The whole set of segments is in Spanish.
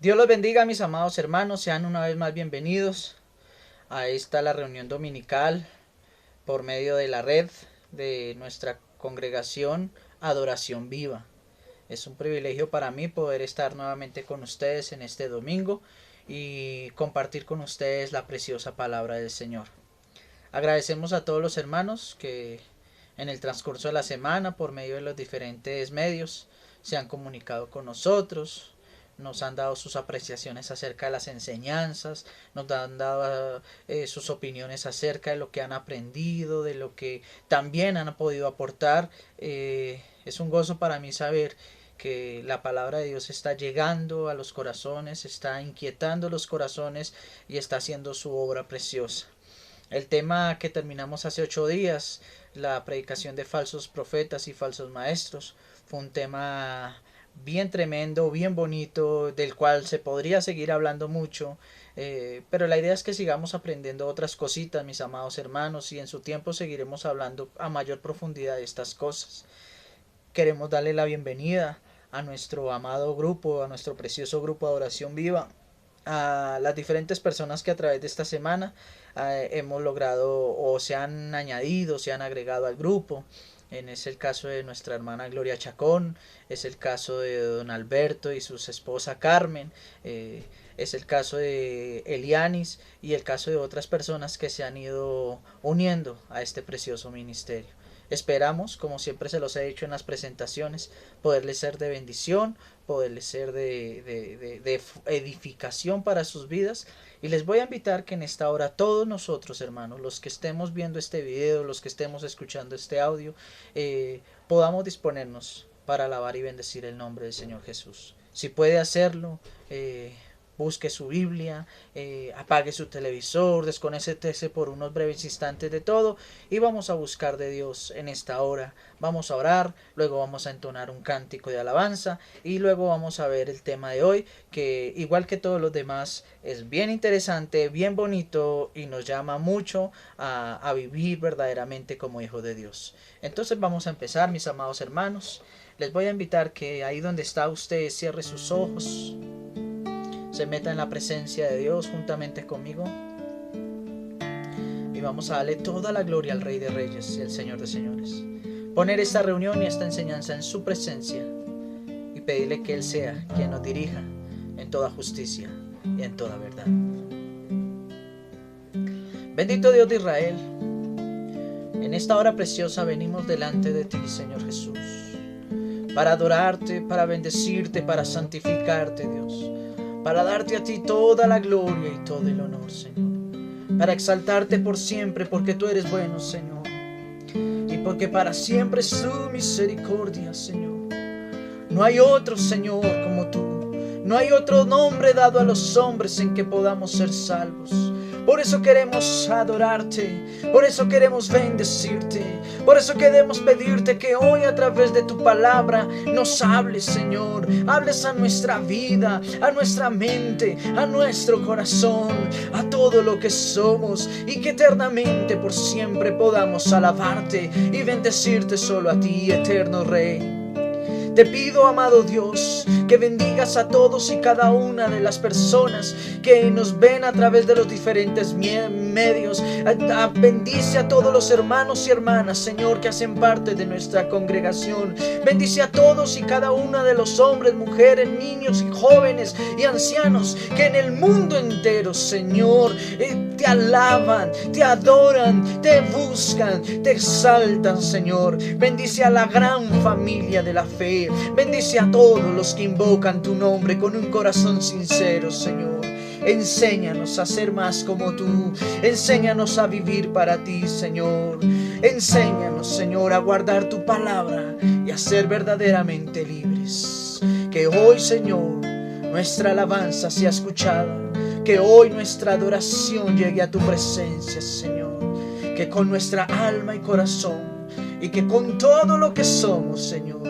Dios los bendiga, mis amados hermanos, sean una vez más bienvenidos a la reunión dominical por medio de la red de nuestra congregación Adoración Viva. Es un privilegio para mí poder estar nuevamente con ustedes en este domingo y compartir con ustedes la preciosa palabra del Señor. Agradecemos a todos los hermanos que en el transcurso de la semana, por medio de los diferentes medios, se han comunicado con nosotros, nos han dado sus apreciaciones acerca de las enseñanzas, nos han dado sus opiniones acerca de lo que han aprendido, de lo que también han podido aportar. Es un gozo para mí saber que la palabra de Dios está llegando a los corazones, está inquietando los corazones y está haciendo su obra preciosa. El tema que terminamos hace 8 días, la predicación de falsos profetas y falsos maestros, fue un tema bien tremendo, bien bonito, del cual se podría seguir hablando mucho, pero la idea es que sigamos aprendiendo otras cositas, mis amados hermanos, y en su tiempo seguiremos hablando a mayor profundidad de estas cosas. Queremos darle la bienvenida a nuestro amado grupo, a nuestro precioso grupo de Adoración Viva, a las diferentes personas que a través de esta semana hemos logrado o se han añadido, se han agregado al grupo. Es el caso de nuestra hermana Gloria Chacón, es el caso de don Alberto y su esposa Carmen, es el caso de Elianis y el caso de otras personas que se han ido uniendo a este precioso ministerio. Esperamos, como siempre se los he dicho en las presentaciones, poderles ser de bendición, poderles ser de edificación para sus vidas. Y les voy a invitar que en esta hora todos nosotros, hermanos, los que estemos viendo este video, los que estemos escuchando este audio, podamos disponernos para alabar y bendecir el nombre del Señor Jesús. Si puede hacerlo, busque su Biblia, apague su televisor, desconéctese por unos breves instantes de todo y vamos a buscar de Dios en esta hora. Vamos a orar, luego vamos a entonar un cántico de alabanza y luego vamos a ver el tema de hoy, que igual que todos los demás es bien interesante, bien bonito y nos llama mucho a vivir verdaderamente como hijos de Dios. Entonces vamos a empezar, mis amados hermanos. Les voy a invitar que ahí donde está usted cierre sus ojos, se meta en la presencia de Dios juntamente conmigo y vamos a darle toda la gloria al Rey de Reyes y al Señor de Señores. Poner esta reunión y esta enseñanza en su presencia y pedirle que Él sea quien nos dirija en toda justicia y en toda verdad. Bendito Dios de Israel, en esta hora preciosa venimos delante de ti, Señor Jesús, para adorarte, para bendecirte, para santificarte, Dios, para darte a ti toda la gloria y todo el honor, Señor, para exaltarte por siempre, porque tú eres bueno, Señor, y porque para siempre es tu misericordia, Señor. No hay otro, Señor, como tú. No hay otro nombre dado a los hombres en que podamos ser salvos. Por eso queremos adorarte, por eso queremos bendecirte, por eso queremos pedirte que hoy a través de tu palabra nos hables, Señor. Hables a nuestra vida, a nuestra mente, a nuestro corazón, a todo lo que somos, y que eternamente por siempre podamos alabarte y bendecirte solo a ti, eterno Rey. Te pido, amado Dios, que bendigas a todos y cada una de las personas que nos ven a través de los diferentes medios. Bendice a todos los hermanos y hermanas, Señor, que hacen parte de nuestra congregación. Bendice a todos y cada una de los hombres, mujeres, niños y jóvenes y ancianos que en el mundo entero, Señor, te alaban, te adoran, te buscan, te exaltan, Señor. Bendice a la gran familia de la fe. Bendice a todos los que invocan tu nombre con un corazón sincero, Señor. Enséñanos a ser más como tú. Enséñanos a vivir para ti, Señor. Enséñanos, Señor, a guardar tu palabra y a ser verdaderamente libres. Que hoy, Señor, nuestra alabanza sea escuchada. Que hoy nuestra adoración llegue a tu presencia, Señor. Que con nuestra alma y corazón y que con todo lo que somos, Señor,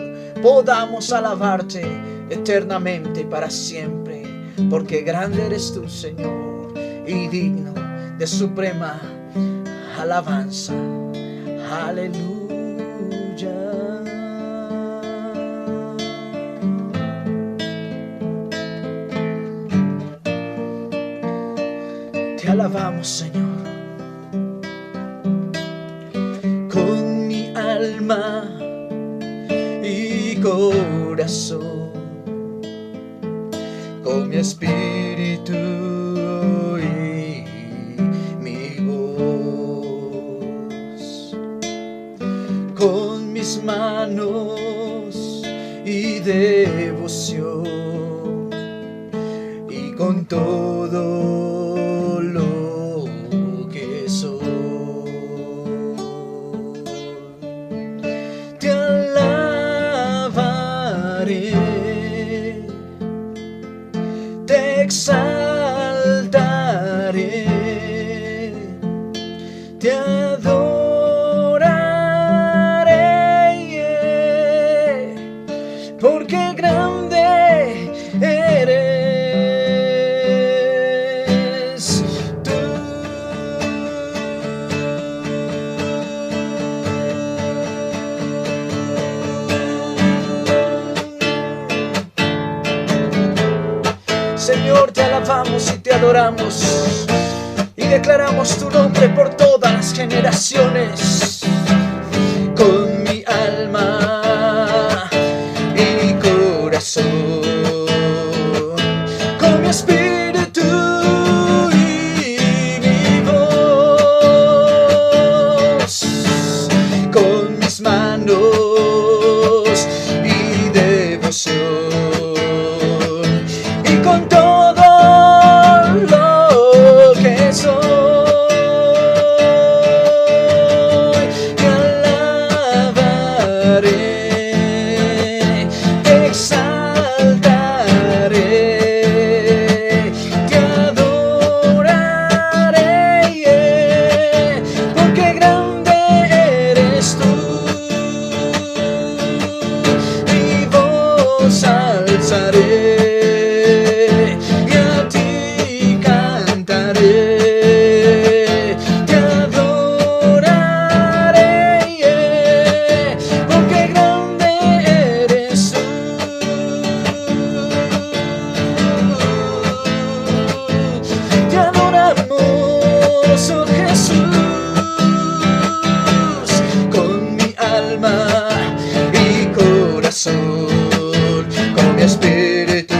podamos alabarte eternamente y para siempre, porque grande eres tú, Señor, y digno de suprema alabanza. Aleluya. Te alabamos, Señor, con mi alma y corazón, con mi espíritu y mi voz, con mis manos y devoción, y con todo lo que soy. Te alabaré, te exaltaré, te adoraré, porque grande eres tú. Señor, te alabamos y te adoramos y declaramos tu nombre por todas las generaciones. Con mi alma y corazón, con mi espíritu y mi voz, con mis manos y devoción, y con todo lo que soy. Te alabaré, te exaltaré, te adoraré, porque grande eres tú. Mi voz alzaré y a ti cantaré, te adoraré, porque grande eres tú. Te adoramos, oh Jesús, con mi alma y corazón, con mi espíritu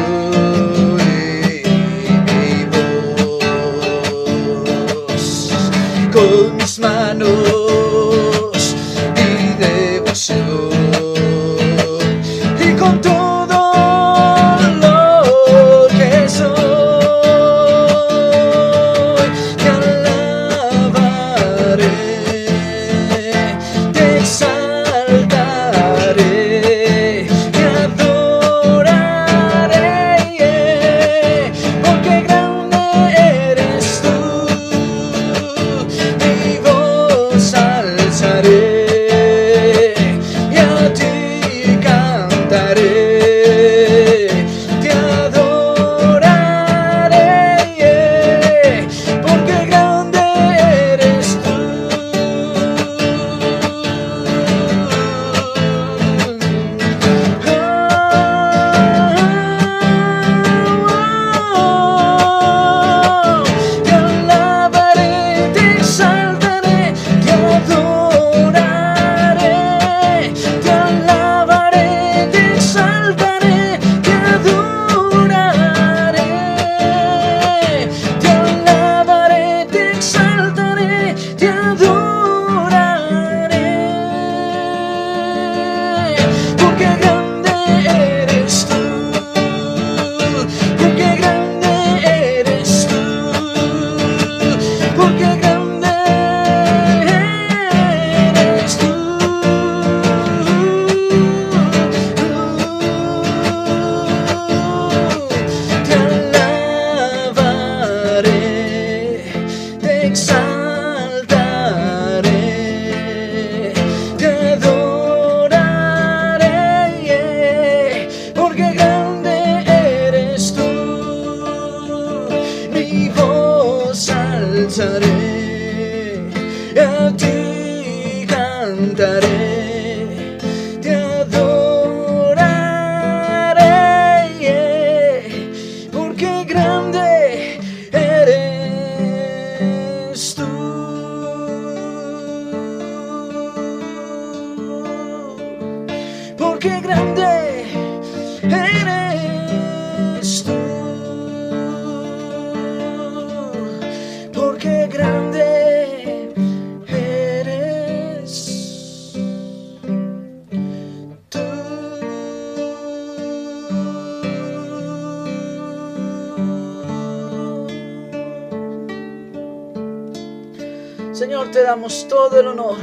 Señor, te damos todo el honor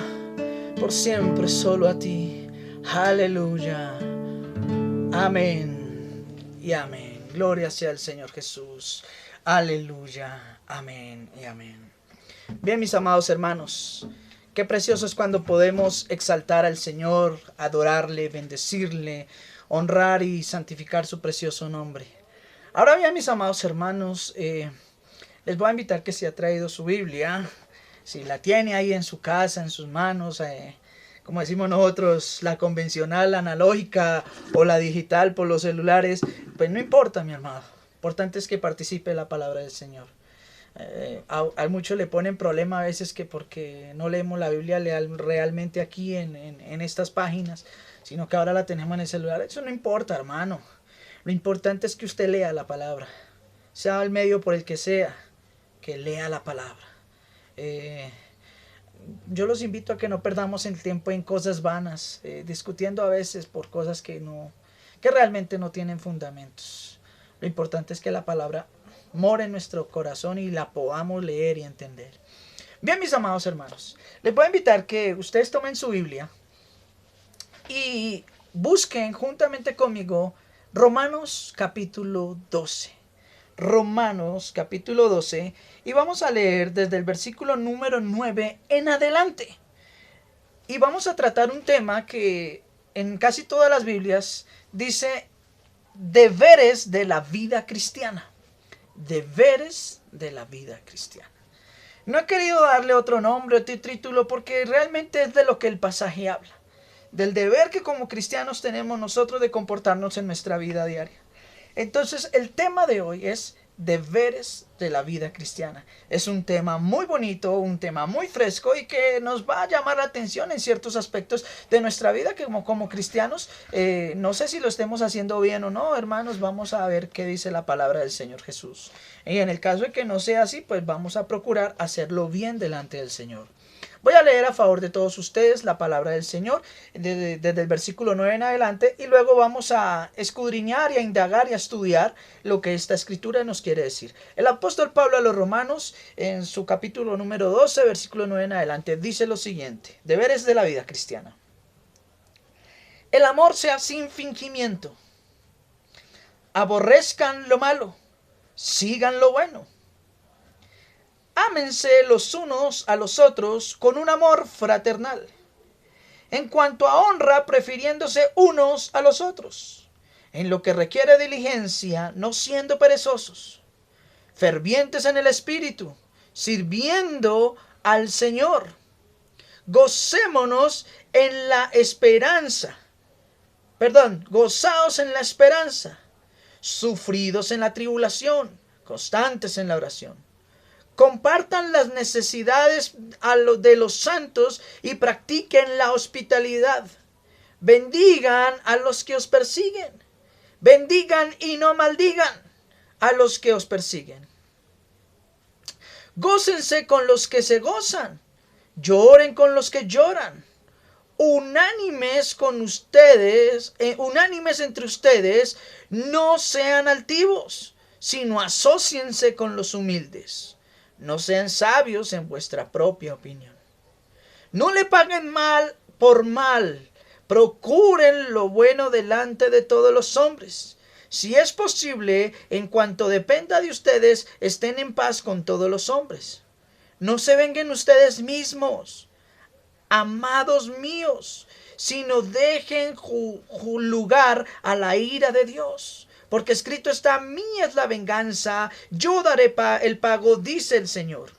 por siempre solo a ti. Aleluya. Amén y amén. Gloria sea al Señor Jesús. Aleluya. Amén y amén. Bien, mis amados hermanos, qué precioso es cuando podemos exaltar al Señor, adorarle, bendecirle, honrar y santificar su precioso nombre. Ahora bien, mis amados hermanos, les voy a invitar que si ha traído su Biblia, si la tiene ahí en su casa, en sus manos, como decimos nosotros, la convencional, la analógica o la digital por los celulares, pues no importa, mi hermano. Lo importante es que participe en la palabra del Señor. A muchos le ponen problema a veces que porque no leemos la Biblia realmente aquí en estas páginas, sino que ahora la tenemos en el celular. Eso no importa, hermano. Lo importante es que usted lea la palabra, sea el medio por el que sea, que lea la palabra. Yo los invito a que no perdamos el tiempo en cosas vanas, discutiendo a veces por cosas que realmente no tienen fundamentos. Lo importante es que la palabra more en nuestro corazón y la podamos leer y entender. Bien, mis amados hermanos, les voy a invitar que ustedes tomen su Biblia y busquen juntamente conmigo Romanos capítulo 12. Romanos capítulo 12 y vamos a leer desde el versículo número 9 en adelante. Y vamos a tratar un tema que en casi todas las Biblias dice deberes de la vida cristiana. Deberes de la vida cristiana. No he querido darle otro nombre, otro título, porque realmente es de lo que el pasaje habla. Del deber que como cristianos tenemos nosotros de comportarnos en nuestra vida diaria. Entonces el tema de hoy es deberes de la vida cristiana. Es un tema muy bonito, un tema muy fresco y que nos va a llamar la atención en ciertos aspectos de nuestra vida que como cristianos, no sé si lo estemos haciendo bien o no, hermanos, vamos a ver qué dice la palabra del Señor Jesús. Y en el caso de que no sea así, pues vamos a procurar hacerlo bien delante del Señor. Voy a leer a favor de todos ustedes la palabra del Señor desde el versículo 9 en adelante y luego vamos a escudriñar y a indagar y a estudiar lo que esta escritura nos quiere decir. El apóstol Pablo a los Romanos en su capítulo número 12, versículo 9 en adelante dice lo siguiente: deberes de la vida cristiana. El amor sea sin fingimiento. Aborrezcan lo malo, sigan lo bueno. Ámense los unos a los otros con un amor fraternal. En cuanto a honra, prefiriéndose unos a los otros. En lo que requiere diligencia, no siendo perezosos. Fervientes en el espíritu, sirviendo al Señor. Gocémonos en la esperanza. Gozaos en la esperanza. Sufridos en la tribulación, constantes en la oración. Compartan las necesidades de los santos y practiquen la hospitalidad. Bendigan a los que os persiguen. Bendigan y no maldigan a los que os persiguen. Gócense con los que se gozan. Lloren con los que lloran. Unánimes entre ustedes, no sean altivos, sino asóciense con los humildes. No sean sabios en vuestra propia opinión. No le paguen mal por mal. Procuren lo bueno delante de todos los hombres. Si es posible, en cuanto dependa de ustedes, estén en paz con todos los hombres. No se venguen ustedes mismos, amados míos, sino dejen lugar a la ira de Dios. Porque escrito está: mía es la venganza, yo daré el pago, dice el Señor.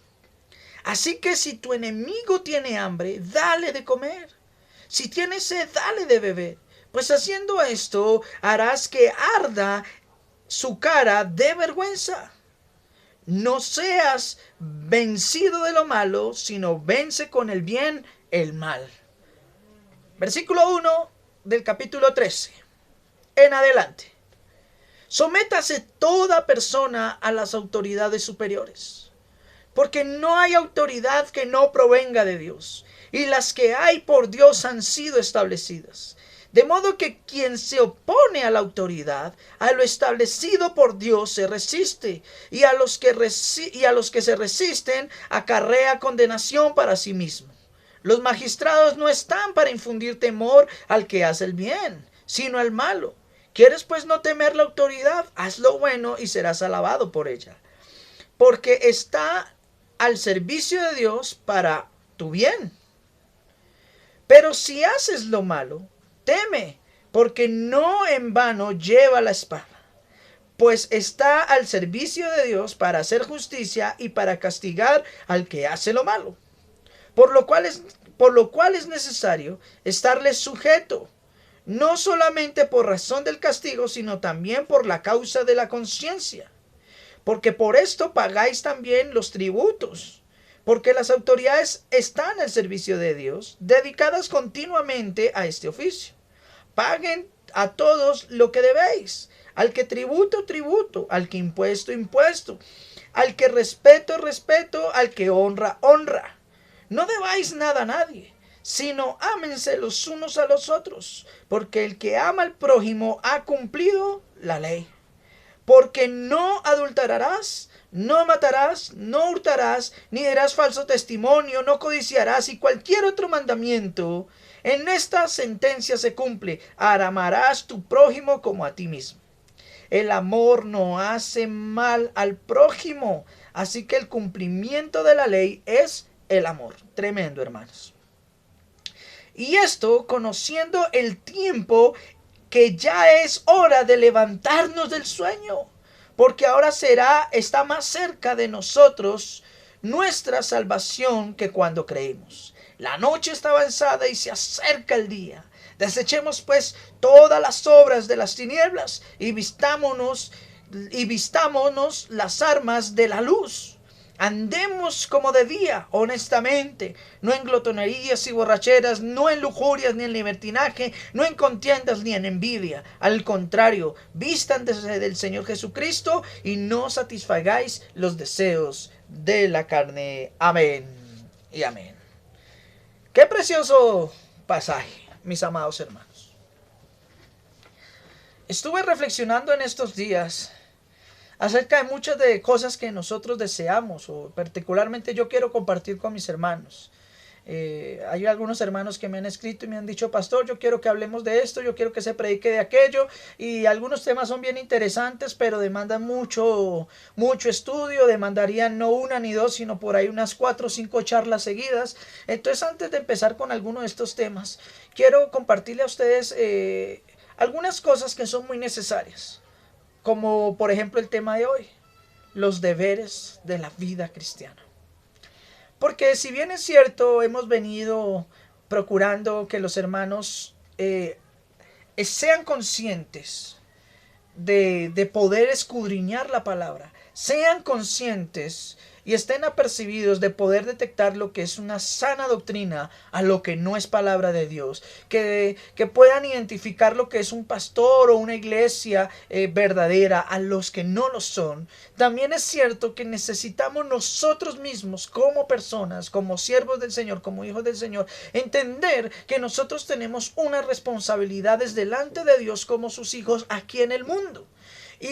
Así que si tu enemigo tiene hambre, dale de comer. Si tiene sed, dale de beber. Pues haciendo esto, harás que arda su cara de vergüenza. No seas vencido de lo malo, sino vence con el bien el mal. Versículo 1 del capítulo 13. En adelante. Sométase toda persona a las autoridades superiores, porque no hay autoridad que no provenga de Dios, y las que hay por Dios han sido establecidas. De modo que quien se opone a la autoridad, a lo establecido por Dios, se resiste, y a los que se resisten, acarrea condenación para sí mismo. Los magistrados no están para infundir temor al que hace el bien, sino al malo. ¿Quieres pues no temer la autoridad? Haz lo bueno y serás alabado por ella, porque está al servicio de Dios para tu bien. Pero si haces lo malo, teme, porque no en vano lleva la espada, pues está al servicio de Dios para hacer justicia y para castigar al que hace lo malo. Por lo cual es necesario estarle sujeto, no solamente por razón del castigo, sino también por la causa de la conciencia. Porque por esto pagáis también los tributos, porque las autoridades están al servicio de Dios, dedicadas continuamente a este oficio. Paguen a todos lo que debéis, al que tributo, tributo, al que impuesto, impuesto, al que respeto, respeto, al que honra, honra. No debáis nada a nadie, sino ámense los unos a los otros, porque el que ama al prójimo ha cumplido la ley. Porque no adulterarás, no matarás, no hurtarás, ni darás falso testimonio, no codiciarás, y cualquier otro mandamiento. En esta sentencia se cumple: amarás tu prójimo como a ti mismo. El amor no hace mal al prójimo, así que el cumplimiento de la ley es el amor. Tremendo, hermanos. Y esto conociendo el tiempo, que ya es hora de levantarnos del sueño, porque ahora está más cerca de nosotros nuestra salvación que cuando creímos. La noche está avanzada y se acerca el día. Desechemos pues todas las obras de las tinieblas y vistámonos las armas de la luz. Andemos como de día, honestamente, no en glotonerías y borracheras, no en lujurias ni en libertinaje, no en contiendas ni en envidia. Al contrario, vístanse del Señor Jesucristo y no satisfagáis los deseos de la carne. Amén y amén. Qué precioso pasaje, mis amados hermanos. Estuve reflexionando en estos días acerca de muchas de cosas que nosotros deseamos, o particularmente yo quiero compartir con mis hermanos. Hay algunos hermanos que me han escrito y me han dicho: pastor, yo quiero que hablemos de esto, yo quiero que se predique de aquello, y algunos temas son bien interesantes, pero demandan mucho estudio, demandarían no una ni dos, sino por ahí unas 4 o 5 charlas seguidas. Entonces, antes de empezar con alguno de estos temas, quiero compartirle a ustedes algunas cosas que son muy necesarias, como por ejemplo el tema de hoy: los deberes de la vida cristiana. Porque si bien es cierto, hemos venido procurando que los hermanos sean conscientes de poder escudriñar la palabra, sean conscientes y estén apercibidos de poder detectar lo que es una sana doctrina a lo que no es palabra de Dios, que puedan identificar lo que es un pastor o una iglesia verdadera a los que no lo son. También es cierto que necesitamos nosotros mismos, como personas, como siervos del Señor, como hijos del Señor, entender que nosotros tenemos unas responsabilidades delante de Dios como sus hijos aquí en el mundo. Y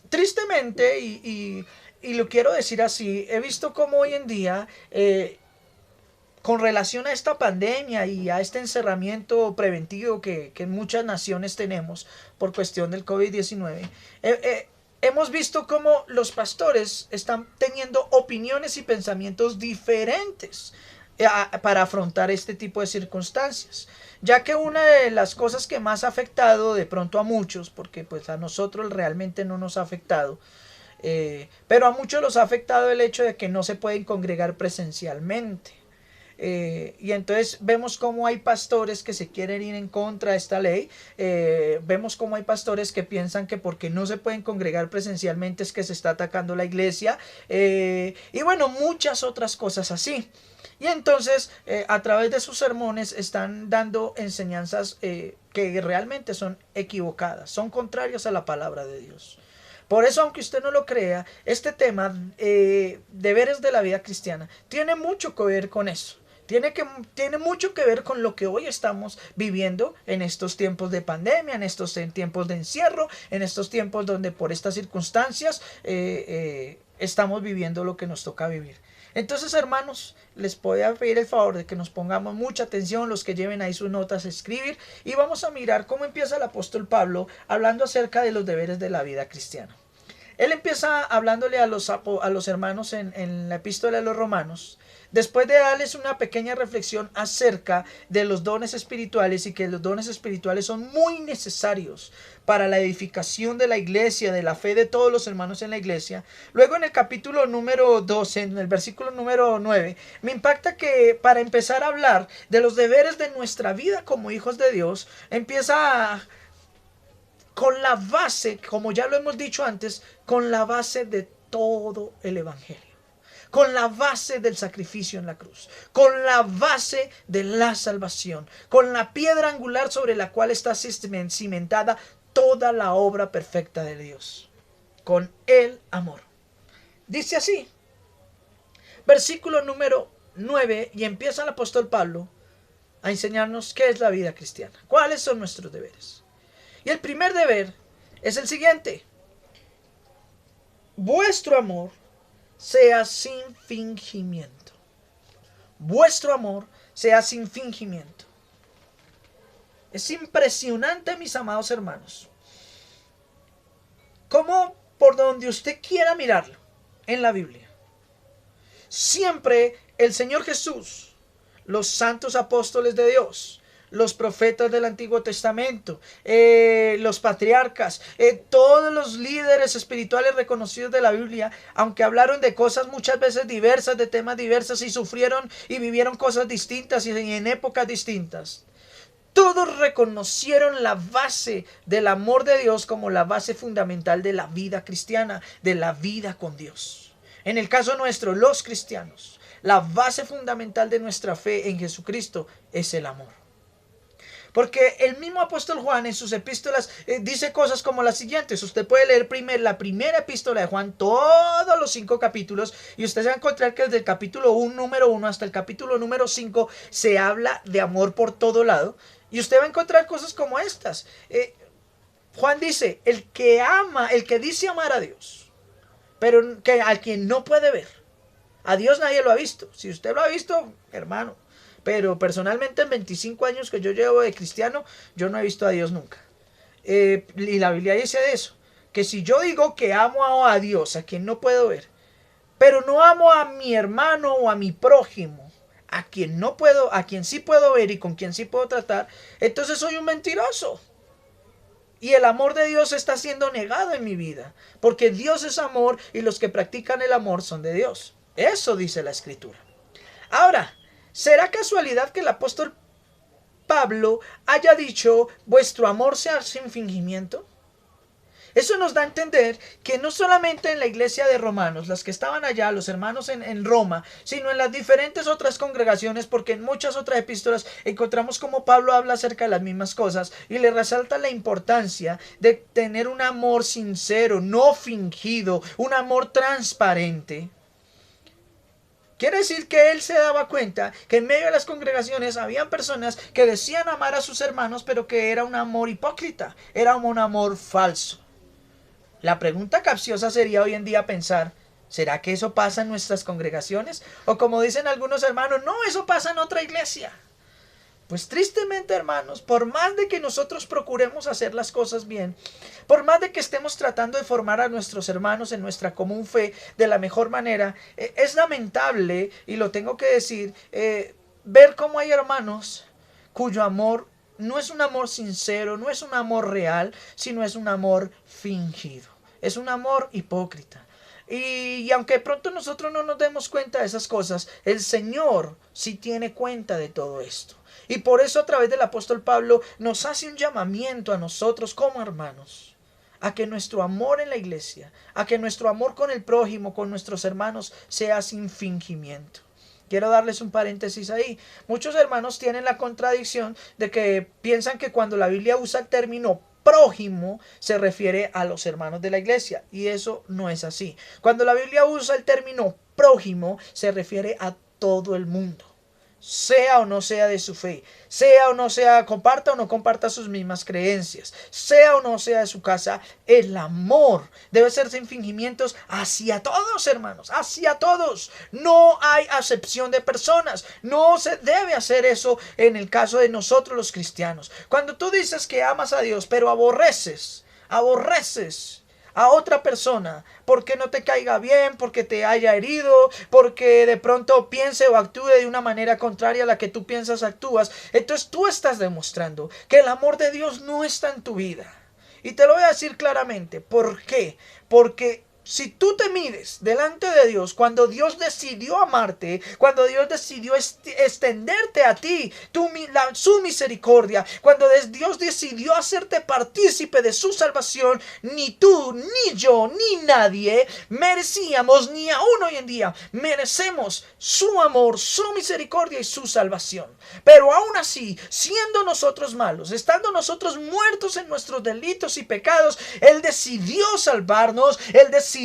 tristemente, y lo quiero decir así, he visto cómo hoy en día, con relación a esta pandemia y a este encerramiento preventivo que en muchas naciones tenemos por cuestión del COVID-19, hemos visto cómo los pastores están teniendo opiniones y pensamientos diferentes para afrontar este tipo de circunstancias, ya que una de las cosas que más ha afectado de pronto a muchos, porque pues a nosotros realmente no nos ha afectado, pero a muchos los ha afectado el hecho de que no se pueden congregar presencialmente. Y entonces vemos cómo hay pastores que se quieren ir en contra de esta ley. Vemos cómo hay pastores que piensan que porque no se pueden congregar presencialmente es que se está atacando la iglesia. Y bueno, muchas otras cosas así. Y entonces a través de sus sermones están dando enseñanzas que realmente son equivocadas, son contrarias a la palabra de Dios. Por eso, aunque usted no lo crea, este tema, deberes de la vida cristiana, tiene mucho que ver con eso. Tiene mucho que ver con lo que hoy estamos viviendo en estos tiempos de pandemia, en estos tiempos de encierro, en estos tiempos donde por estas circunstancias estamos viviendo lo que nos toca vivir. Entonces, hermanos, les voy a pedir el favor de que nos pongamos mucha atención, los que lleven ahí sus notas a escribir, y vamos a mirar cómo empieza el apóstol Pablo hablando acerca de los deberes de la vida cristiana. Él empieza hablándole a los hermanos en la epístola de los Romanos, después de darles una pequeña reflexión acerca de los dones espirituales y que los dones espirituales son muy necesarios para la edificación de la iglesia, de la fe de todos los hermanos en la iglesia. Luego en el capítulo número 12, en el versículo número 9, me impacta que para empezar a hablar de los deberes de nuestra vida como hijos de Dios, empieza con la base, como ya lo hemos dicho antes, con la base de todo el evangelio, con la base del sacrificio en la cruz, con la base de la salvación, con la piedra angular sobre la cual está cimentada toda la obra perfecta de Dios, con el amor. Dice así, versículo número 9, y empieza el apóstol Pablo a enseñarnos qué es la vida cristiana, cuáles son nuestros deberes. Y el primer deber es el siguiente: vuestro amor sea sin fingimiento. Vuestro amor sea sin fingimiento. Es impresionante, mis amados hermanos, cómo por donde usted quiera mirarlo en la Biblia, siempre el Señor Jesús, los santos apóstoles de Dios, los profetas del Antiguo Testamento, los patriarcas, todos los líderes espirituales reconocidos de la Biblia, aunque hablaron de cosas muchas veces diversas, de temas diversos, y sufrieron y vivieron cosas distintas y en épocas distintas, todos reconocieron la base del amor de Dios como la base fundamental de la vida cristiana, de la vida con Dios. En el caso nuestro, los cristianos, la base fundamental de nuestra fe en Jesucristo es el amor. Porque el mismo apóstol Juan en sus epístolas dice cosas como las siguientes. Usted puede leer la primera epístola de Juan, todos los 5 capítulos, y usted se va a encontrar que desde el capítulo número 1 hasta el capítulo número 5 se habla de amor por todo lado. Y usted va a encontrar cosas como estas. Juan dice, el que ama, el que dice amar a Dios, pero al quien no puede ver. A Dios nadie lo ha visto. Si usted lo ha visto, hermano. Pero personalmente en 25 años que yo llevo de cristiano, yo no he visto a Dios nunca. Y la Biblia dice de eso, que si yo digo que amo a Dios, a quien no puedo ver, pero no amo a mi hermano o a mi prójimo, a quien sí puedo ver y con quien sí puedo tratar, entonces soy un mentiroso. Y el amor de Dios está siendo negado en mi vida, porque Dios es amor y los que practican el amor son de Dios. Eso dice la Escritura. Ahora, ¿será casualidad que el apóstol Pablo haya dicho vuestro amor sea sin fingimiento? Eso nos da a entender que no solamente en la iglesia de Romanos, las que estaban allá, los hermanos en Roma, sino en las diferentes otras congregaciones, porque en muchas otras epístolas encontramos como Pablo habla acerca de las mismas cosas y le resalta la importancia de tener un amor sincero, no fingido, un amor transparente. Quiere decir que él se daba cuenta que en medio de las congregaciones habían personas que decían amar a sus hermanos, pero que era un amor hipócrita, era un amor falso. La pregunta capciosa sería hoy en día pensar, ¿será que eso pasa en nuestras congregaciones? O como dicen algunos hermanos, no, eso pasa en otra iglesia. Pues tristemente, hermanos, por más de que nosotros procuremos hacer las cosas bien, por más de que estemos tratando de formar a nuestros hermanos en nuestra común fe de la mejor manera, es lamentable, y lo tengo que decir, ver cómo hay hermanos cuyo amor no es un amor sincero, no es un amor real, sino es un amor fingido, es un amor hipócrita. Y aunque pronto nosotros no nos demos cuenta de esas cosas, el Señor sí tiene cuenta de todo esto. Y por eso a través del apóstol Pablo nos hace un llamamiento a nosotros como hermanos, a que nuestro amor en la iglesia, a que nuestro amor con el prójimo, con nuestros hermanos, sea sin fingimiento. Quiero darles un paréntesis ahí. Muchos hermanos tienen la contradicción de que piensan que cuando la Biblia usa el término prójimo se refiere a los hermanos de la iglesia, y eso no es así. Cuando la Biblia usa el término prójimo se refiere a todo el mundo. sea o no sea de su fe, sea o no sea, comparta o no comparta sus mismas creencias, sea o no sea de su casa, el amor debe ser sin fingimientos hacia todos, hermanos, hacia todos. No hay acepción de personas. No se debe hacer eso en el caso de nosotros los cristianos. Cuando tú dices que amas a Dios, pero aborreces a otra persona porque no te caiga bien, porque te haya herido, porque de pronto piense o actúe de una manera contraria a la que tú piensas actúas, entonces tú estás demostrando que el amor de Dios no está en tu vida. Y te lo voy a decir claramente. ¿Por qué? Porque si tú te mides delante de Dios, cuando Dios decidió amarte, cuando Dios decidió extenderte a ti su misericordia, cuando Dios decidió hacerte partícipe de su salvación, ni tú, ni yo, ni nadie merecíamos, ni aún hoy en día merecemos su amor, su misericordia y su salvación. Pero aún así, siendo nosotros malos, estando nosotros muertos en nuestros delitos y pecados, Él decidió salvarnos, Él decidió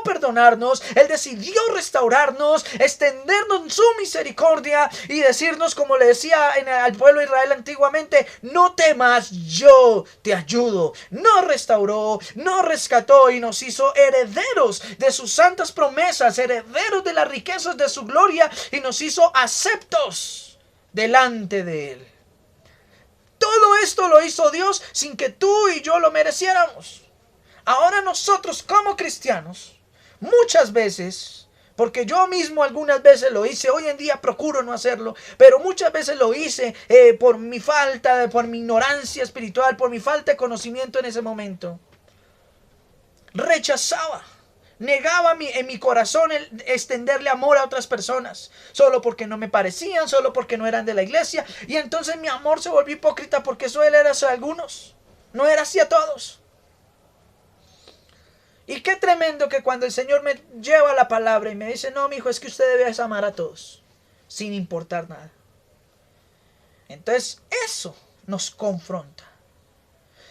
perdonarnos, Él decidió restaurarnos, extendernos su misericordia y decirnos, como le decía al pueblo de Israel antiguamente: no temas, yo te ayudo. Nos restauró, nos rescató y nos hizo herederos de sus santas promesas, herederos de las riquezas de su gloria, y nos hizo aceptos delante de Él. Todo esto lo hizo Dios sin que tú y yo lo mereciéramos. Ahora nosotros como cristianos, muchas veces, porque yo mismo algunas veces lo hice, hoy en día procuro no hacerlo, pero muchas veces lo hice por mi falta, por mi ignorancia espiritual, por mi falta de conocimiento en ese momento. Rechazaba, negaba en mi corazón el extenderle amor a otras personas, solo porque no me parecían, solo porque no eran de la iglesia, y entonces mi amor se volvió hipócrita porque eso era hacia algunos, no era hacia todos. Y qué tremendo que cuando el Señor me lleva la palabra y me dice: no, mi hijo, es que usted debe amar a todos, sin importar nada. Entonces eso nos confronta.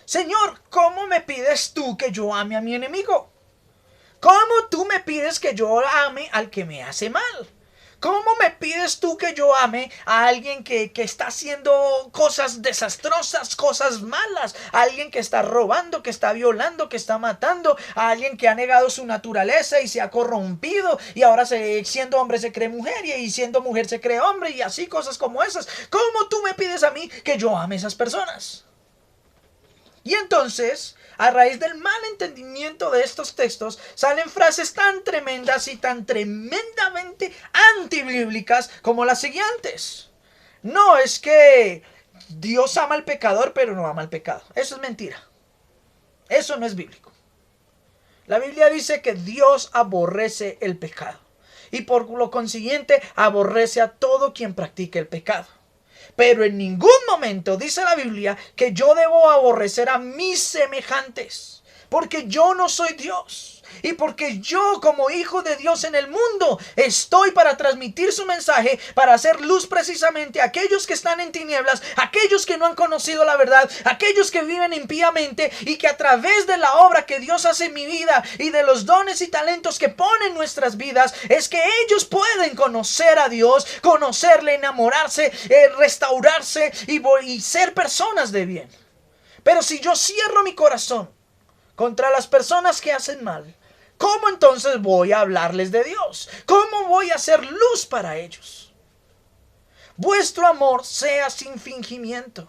Señor, ¿cómo me pides tú que yo ame a mi enemigo? ¿Cómo tú me pides que yo ame al que me hace mal? ¿Cómo me pides tú que yo ame a alguien que está haciendo cosas desastrosas, cosas malas? A alguien que está robando, que está violando, que está matando. A alguien que ha negado su naturaleza y se ha corrompido. Y ahora siendo hombre se cree mujer y siendo mujer se cree hombre. Y así cosas como esas. ¿Cómo tú me pides a mí que yo ame a esas personas? Y entonces, a raíz del mal entendimiento de estos textos, salen frases tan tremendas y tan tremendamente antibíblicas como las siguientes. No, es que Dios ama al pecador, pero no ama al pecado. Eso es mentira. Eso no es bíblico. La Biblia dice que Dios aborrece el pecado. Y por lo consiguiente, aborrece a todo quien practique el pecado. Pero en ningún momento dice la Biblia que yo debo aborrecer a mis semejantes, porque yo no soy Dios. Y porque yo, como hijo de Dios en el mundo, estoy para transmitir su mensaje, para hacer luz precisamente a aquellos que están en tinieblas, aquellos que no han conocido la verdad, aquellos que viven impíamente, y que a través de la obra que Dios hace en mi vida y de los dones y talentos que pone en nuestras vidas, es que ellos pueden conocer a Dios, conocerle, enamorarse, restaurarse y ser personas de bien. Pero si yo cierro mi corazón contra las personas que hacen mal, ¿cómo entonces voy a hablarles de Dios? ¿Cómo voy a hacer luz para ellos? Vuestro amor sea sin fingimiento.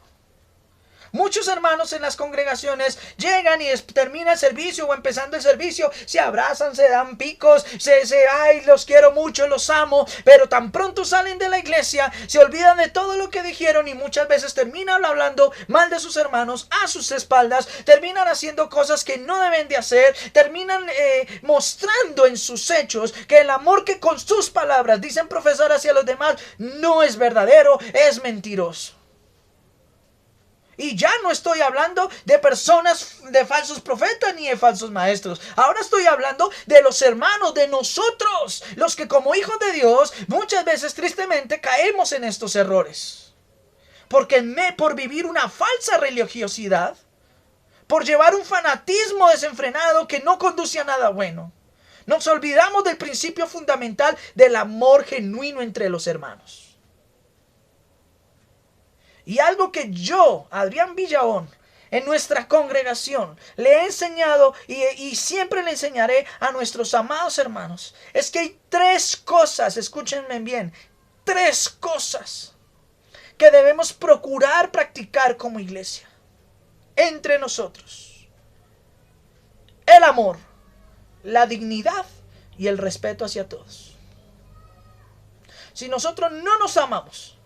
Muchos hermanos en las congregaciones llegan y termina el servicio o empezando el servicio, se abrazan, se dan picos, ay, los quiero mucho, los amo, pero tan pronto salen de la iglesia, se olvidan de todo lo que dijeron y muchas veces terminan hablando mal de sus hermanos a sus espaldas, terminan haciendo cosas que no deben de hacer, terminan mostrando en sus hechos que el amor que con sus palabras dicen profesar hacia los demás no es verdadero, es mentiroso. Y ya no estoy hablando de personas, de falsos profetas ni de falsos maestros. Ahora estoy hablando de los hermanos, de nosotros, los que como hijos de Dios muchas veces tristemente caemos en estos errores. Porque por vivir una falsa religiosidad, por llevar un fanatismo desenfrenado que no conduce a nada bueno, nos olvidamos del principio fundamental del amor genuino entre los hermanos. Y algo que yo, Adrián Villaón, en nuestra congregación le he enseñado y siempre le enseñaré a nuestros amados hermanos, es que hay tres cosas, escúchenme bien, tres cosas que debemos procurar practicar como iglesia, entre nosotros: el amor, la dignidad y el respeto hacia todos. Si nosotros no nos amamos,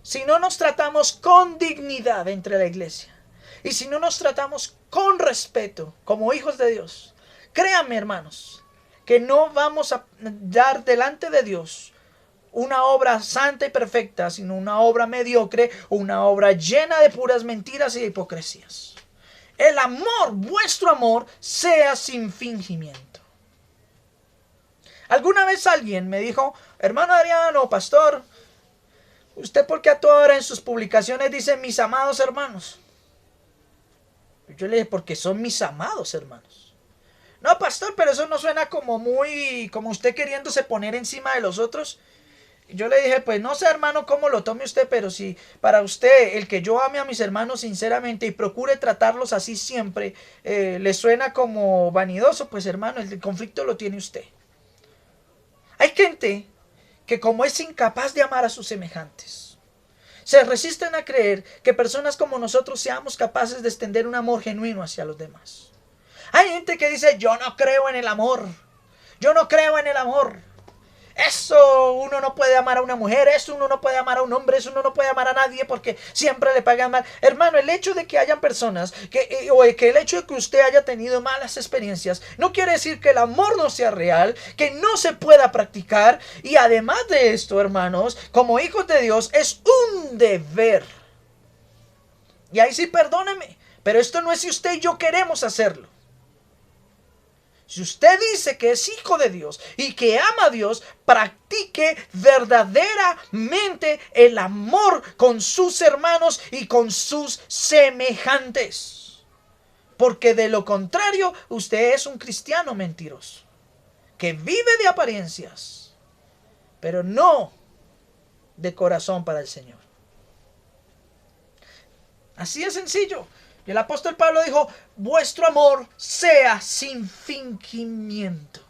si no nos tratamos con dignidad entre la iglesia, y si no nos tratamos con respeto como hijos de Dios, créanme, hermanos, que no vamos a dar delante de Dios una obra santa y perfecta, sino una obra mediocre, una obra llena de puras mentiras y de hipocresías. El amor, vuestro amor, sea sin fingimiento. Alguna vez alguien me dijo: hermano Adriano, pastor, ¿usted por qué a toda hora en sus publicaciones dice mis amados hermanos? Yo le dije: porque son mis amados hermanos. No, pastor, pero eso no suena como como usted queriéndose poner encima de los otros. Yo le dije: pues no sé, hermano, cómo lo tome usted, pero si para usted el que yo ame a mis hermanos sinceramente y procure tratarlos así siempre le suena como vanidoso, pues hermano, el conflicto lo tiene usted. Hay gente que, como es incapaz de amar a sus semejantes, se resisten a creer que personas como nosotros seamos capaces de extender un amor genuino hacia los demás. Hay gente que dice: yo no creo en el amor. Yo no creo en el amor. Eso uno no puede amar a una mujer, eso uno no puede amar a un hombre, eso uno no puede amar a nadie porque siempre le pagan mal. Hermano, el hecho de que hayan personas o que el hecho de que usted haya tenido malas experiencias no quiere decir que el amor no sea real, que no se pueda practicar. Y además de esto, hermanos, como hijos de Dios es un deber. Y ahí sí, perdóneme, pero esto no es si usted y yo queremos hacerlo. Si usted dice que es hijo de Dios y que ama a Dios, practique verdaderamente el amor con sus hermanos y con sus semejantes. Porque de lo contrario, usted es un cristiano mentiroso, que vive de apariencias, pero no de corazón para el Señor. Así de sencillo. Y el apóstol Pablo dijo: vuestro amor sea sin fingimiento.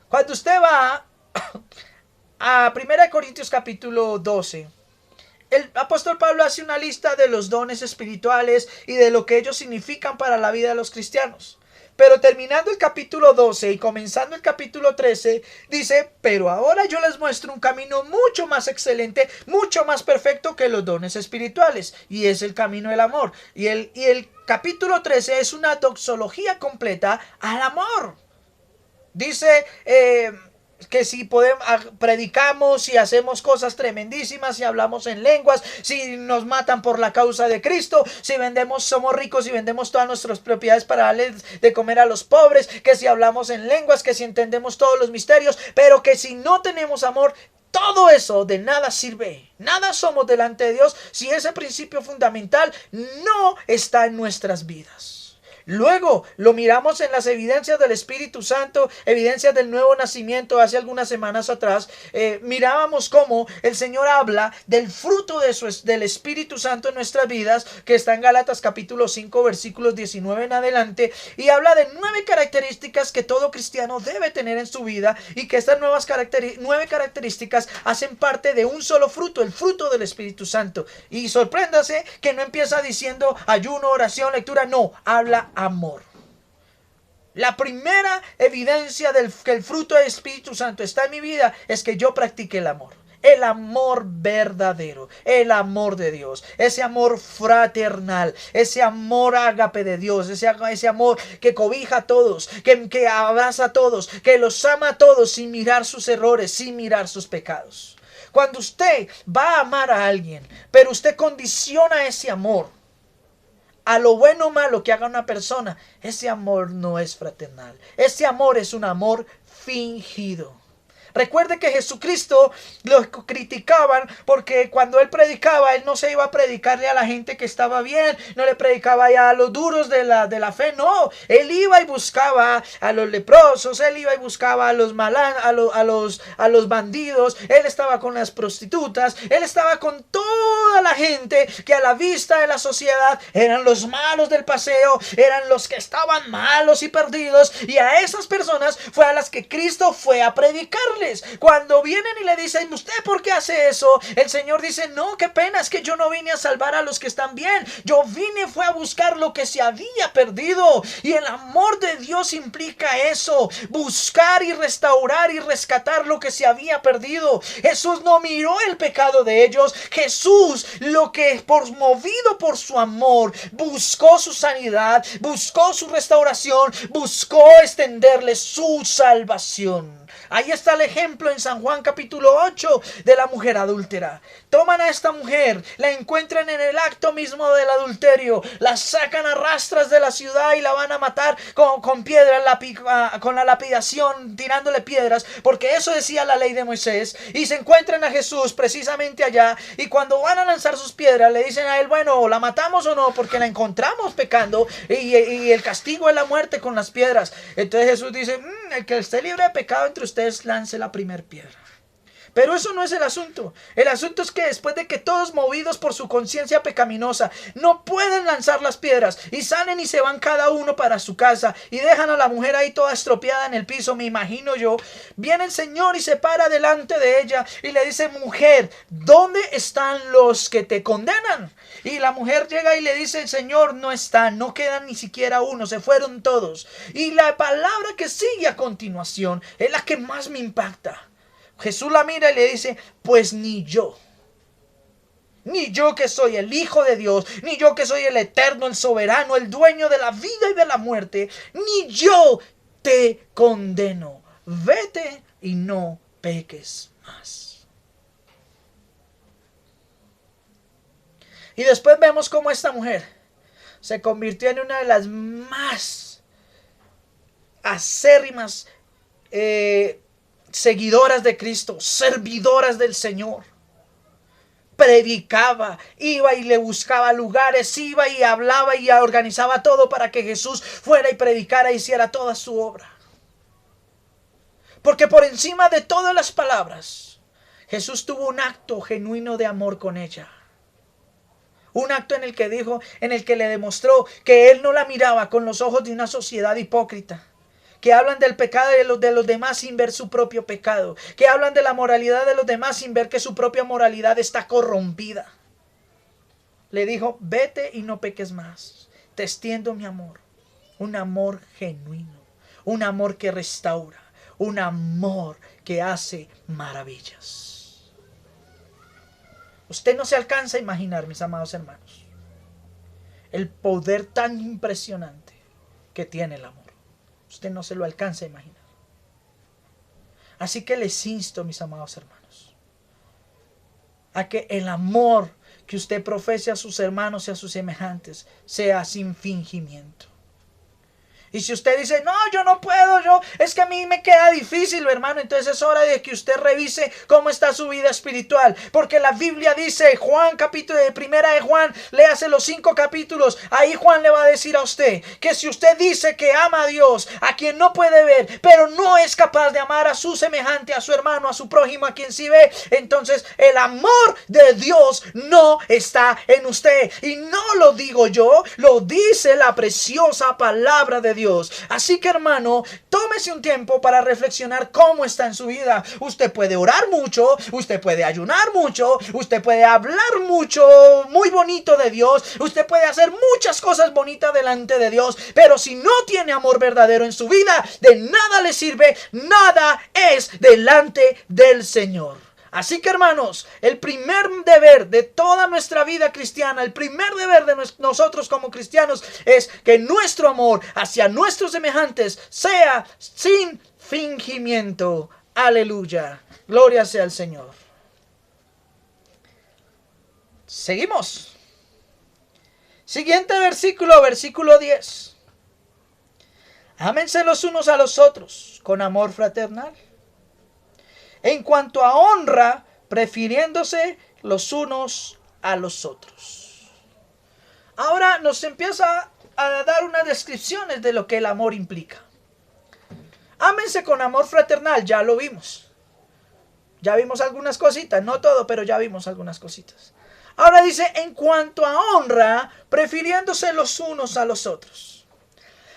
Cuando usted va a 1 Corintios capítulo 12, el apóstol Pablo hace una lista de los dones espirituales y de lo que ellos significan para la vida de los cristianos. Pero terminando el capítulo 12 y comenzando el capítulo 13, dice: pero ahora yo les muestro un camino mucho más excelente, mucho más perfecto que los dones espirituales, y es el camino del amor. Y el capítulo 13 es una doxología completa al amor. Dice que si predicamos y hacemos cosas tremendísimas, si hablamos en lenguas, si nos matan por la causa de Cristo, si somos ricos y vendemos todas nuestras propiedades para darles de comer a los pobres, que si hablamos en lenguas, que si entendemos todos los misterios, pero que si no tenemos amor, todo eso de nada sirve. Nada somos delante de Dios si ese principio fundamental no está en nuestras vidas. Luego lo miramos en las evidencias del Espíritu Santo, evidencias del nuevo nacimiento. Hace algunas semanas atrás mirábamos cómo el Señor habla del fruto del Espíritu Santo en nuestras vidas, que está en Gálatas capítulo 5 versículos 19 en adelante, y habla de 9 características que todo cristiano debe tener en su vida, y que estas 9 características hacen parte de un solo fruto, el fruto del Espíritu Santo. Y sorpréndase que no empieza diciendo ayuno, oración, lectura, no, habla amor. La primera evidencia que el fruto del Espíritu Santo está en mi vida es que yo practique el amor. El amor verdadero, el amor de Dios, ese amor fraternal, ese amor ágape de Dios, ese amor que cobija a todos, que abraza a todos, que los ama a todos sin mirar sus errores, sin mirar sus pecados. Cuando usted va a amar a alguien, pero usted condiciona ese amor a lo bueno o malo que haga una persona, ese amor no es fraternal. Ese amor es un amor fingido. Recuerde que Jesucristo lo criticaban porque cuando él predicaba, él no se iba a predicarle a la gente que estaba bien, no le predicaba ya a los duros de la fe, no, él iba y buscaba a los leprosos, él iba y buscaba a los a los bandidos, él estaba con las prostitutas, él estaba con toda la gente que a la vista de la sociedad eran los malos del paseo, eran los que estaban malos y perdidos, y a esas personas fue a las que Cristo fue a predicarles. Cuando vienen y le dicen, ¿usted por qué hace eso? El Señor dice, no, qué pena, es que yo no vine a salvar a los que están bien, yo fue a buscar lo que se había perdido. Y el amor de Dios implica eso, buscar y restaurar y rescatar lo que se había perdido. Jesús no miró el pecado de ellos. Jesús, lo que movido por su amor, buscó su sanidad, buscó su restauración, buscó extenderles su salvación. Ahí está el ejemplo en San Juan capítulo 8 de la mujer adúltera. Toman a esta mujer, la encuentran en el acto mismo del adulterio, la sacan a rastras de la ciudad y la van a matar con piedras, con la lapidación, tirándole piedras, porque eso decía la ley de Moisés. Y se encuentran a Jesús precisamente allá, y cuando van a lanzar sus piedras le dicen a él, bueno, ¿la matamos o no? Porque la encontramos pecando y el castigo es la muerte con las piedras. Entonces Jesús dice, el que esté libre de pecado entre ustedes lance la primera piedra. Pero eso no es el asunto. El asunto es que después de que todos, movidos por su conciencia pecaminosa, no pueden lanzar las piedras y salen y se van cada uno para su casa y dejan a la mujer ahí toda estropeada en el piso, me imagino yo, viene el Señor y se para delante de ella y le dice, mujer, ¿dónde están los que te condenan? Y la mujer llega y le dice, Señor, no están, no quedan ni siquiera uno, se fueron todos. Y la palabra que sigue a continuación es la que más me impacta. Jesús la mira y le dice, pues ni yo que soy el Hijo de Dios, ni yo que soy el Eterno, el Soberano, el dueño de la vida y de la muerte, ni yo te condeno. Vete y no peques más. Y después vemos cómo esta mujer se convirtió en una de las más acérrimas seguidoras de Cristo, servidoras del Señor. Predicaba, iba y le buscaba lugares, iba y hablaba y organizaba todo para que Jesús fuera y predicara e hiciera toda su obra. Porque por encima de todas las palabras, Jesús tuvo un acto genuino de amor con ella. Un acto en el que le demostró que él no la miraba con los ojos de una sociedad hipócrita, que hablan del pecado de los demás sin ver su propio pecado, que hablan de la moralidad de los demás sin ver que su propia moralidad está corrompida. Le dijo, vete y no peques más, te extiendo mi amor, un amor genuino, un amor que restaura, un amor que hace maravillas. Usted no se alcanza a imaginar, mis amados hermanos, el poder tan impresionante que tiene el amor. Usted no se lo alcanza a imaginar. Así que les insto, mis amados hermanos, a que el amor que usted profese a sus hermanos y a sus semejantes sea sin fingimiento. Y si usted dice, no, yo no puedo, es que a mí me queda difícil, hermano, entonces es hora de que usted revise cómo está su vida espiritual. Porque la Biblia dice, Juan, capítulo de primera de Juan, léase los 5 capítulos. Ahí Juan le va a decir a usted que si usted dice que ama a Dios, a quien no puede ver, pero no es capaz de amar a su semejante, a su hermano, a su prójimo, a quien sí ve, entonces el amor de Dios no está en usted. Y no lo digo yo, lo dice la preciosa palabra de Dios. Así que, hermano, tómese un tiempo para reflexionar cómo está en su vida. Usted puede orar mucho, usted puede ayunar mucho, usted puede hablar mucho, muy bonito de Dios, usted puede hacer muchas cosas bonitas delante de Dios, pero si no tiene amor verdadero en su vida, de nada le sirve, nada es delante del Señor. Así que, hermanos, el primer deber de toda nuestra vida cristiana, el primer deber de nosotros como cristianos es que nuestro amor hacia nuestros semejantes sea sin fingimiento. Aleluya. Gloria sea al Señor. Seguimos. Siguiente versículo, versículo 10. Ámense los unos a los otros con amor fraternal. En cuanto a honra, prefiriéndose los unos a los otros. Ahora nos empieza a dar unas descripciones de lo que el amor implica. Ámense con amor fraternal, ya lo vimos. Ya vimos algunas cositas, no todo, pero ya vimos algunas cositas. Ahora dice, en cuanto a honra, prefiriéndose los unos a los otros.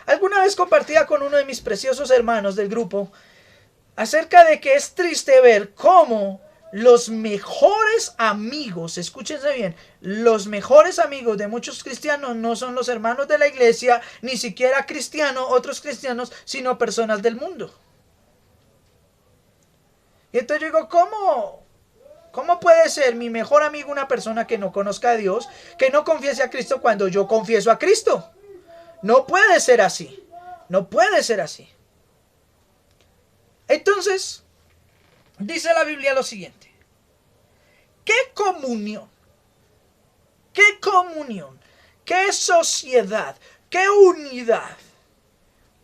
Alguna vez compartía con uno de mis preciosos hermanos del grupo acerca de que es triste ver cómo los mejores amigos, escúchense bien, los mejores amigos de muchos cristianos no son los hermanos de la iglesia, ni siquiera cristianos, otros cristianos, sino personas del mundo. Y entonces yo digo, ¿cómo puede ser mi mejor amigo una persona que no conozca a Dios, que no confiese a Cristo cuando yo confieso a Cristo? No puede ser así. No puede ser así. Entonces, dice la Biblia lo siguiente. ¿Qué comunión? ¿Qué comunión? ¿Qué sociedad? ¿Qué unidad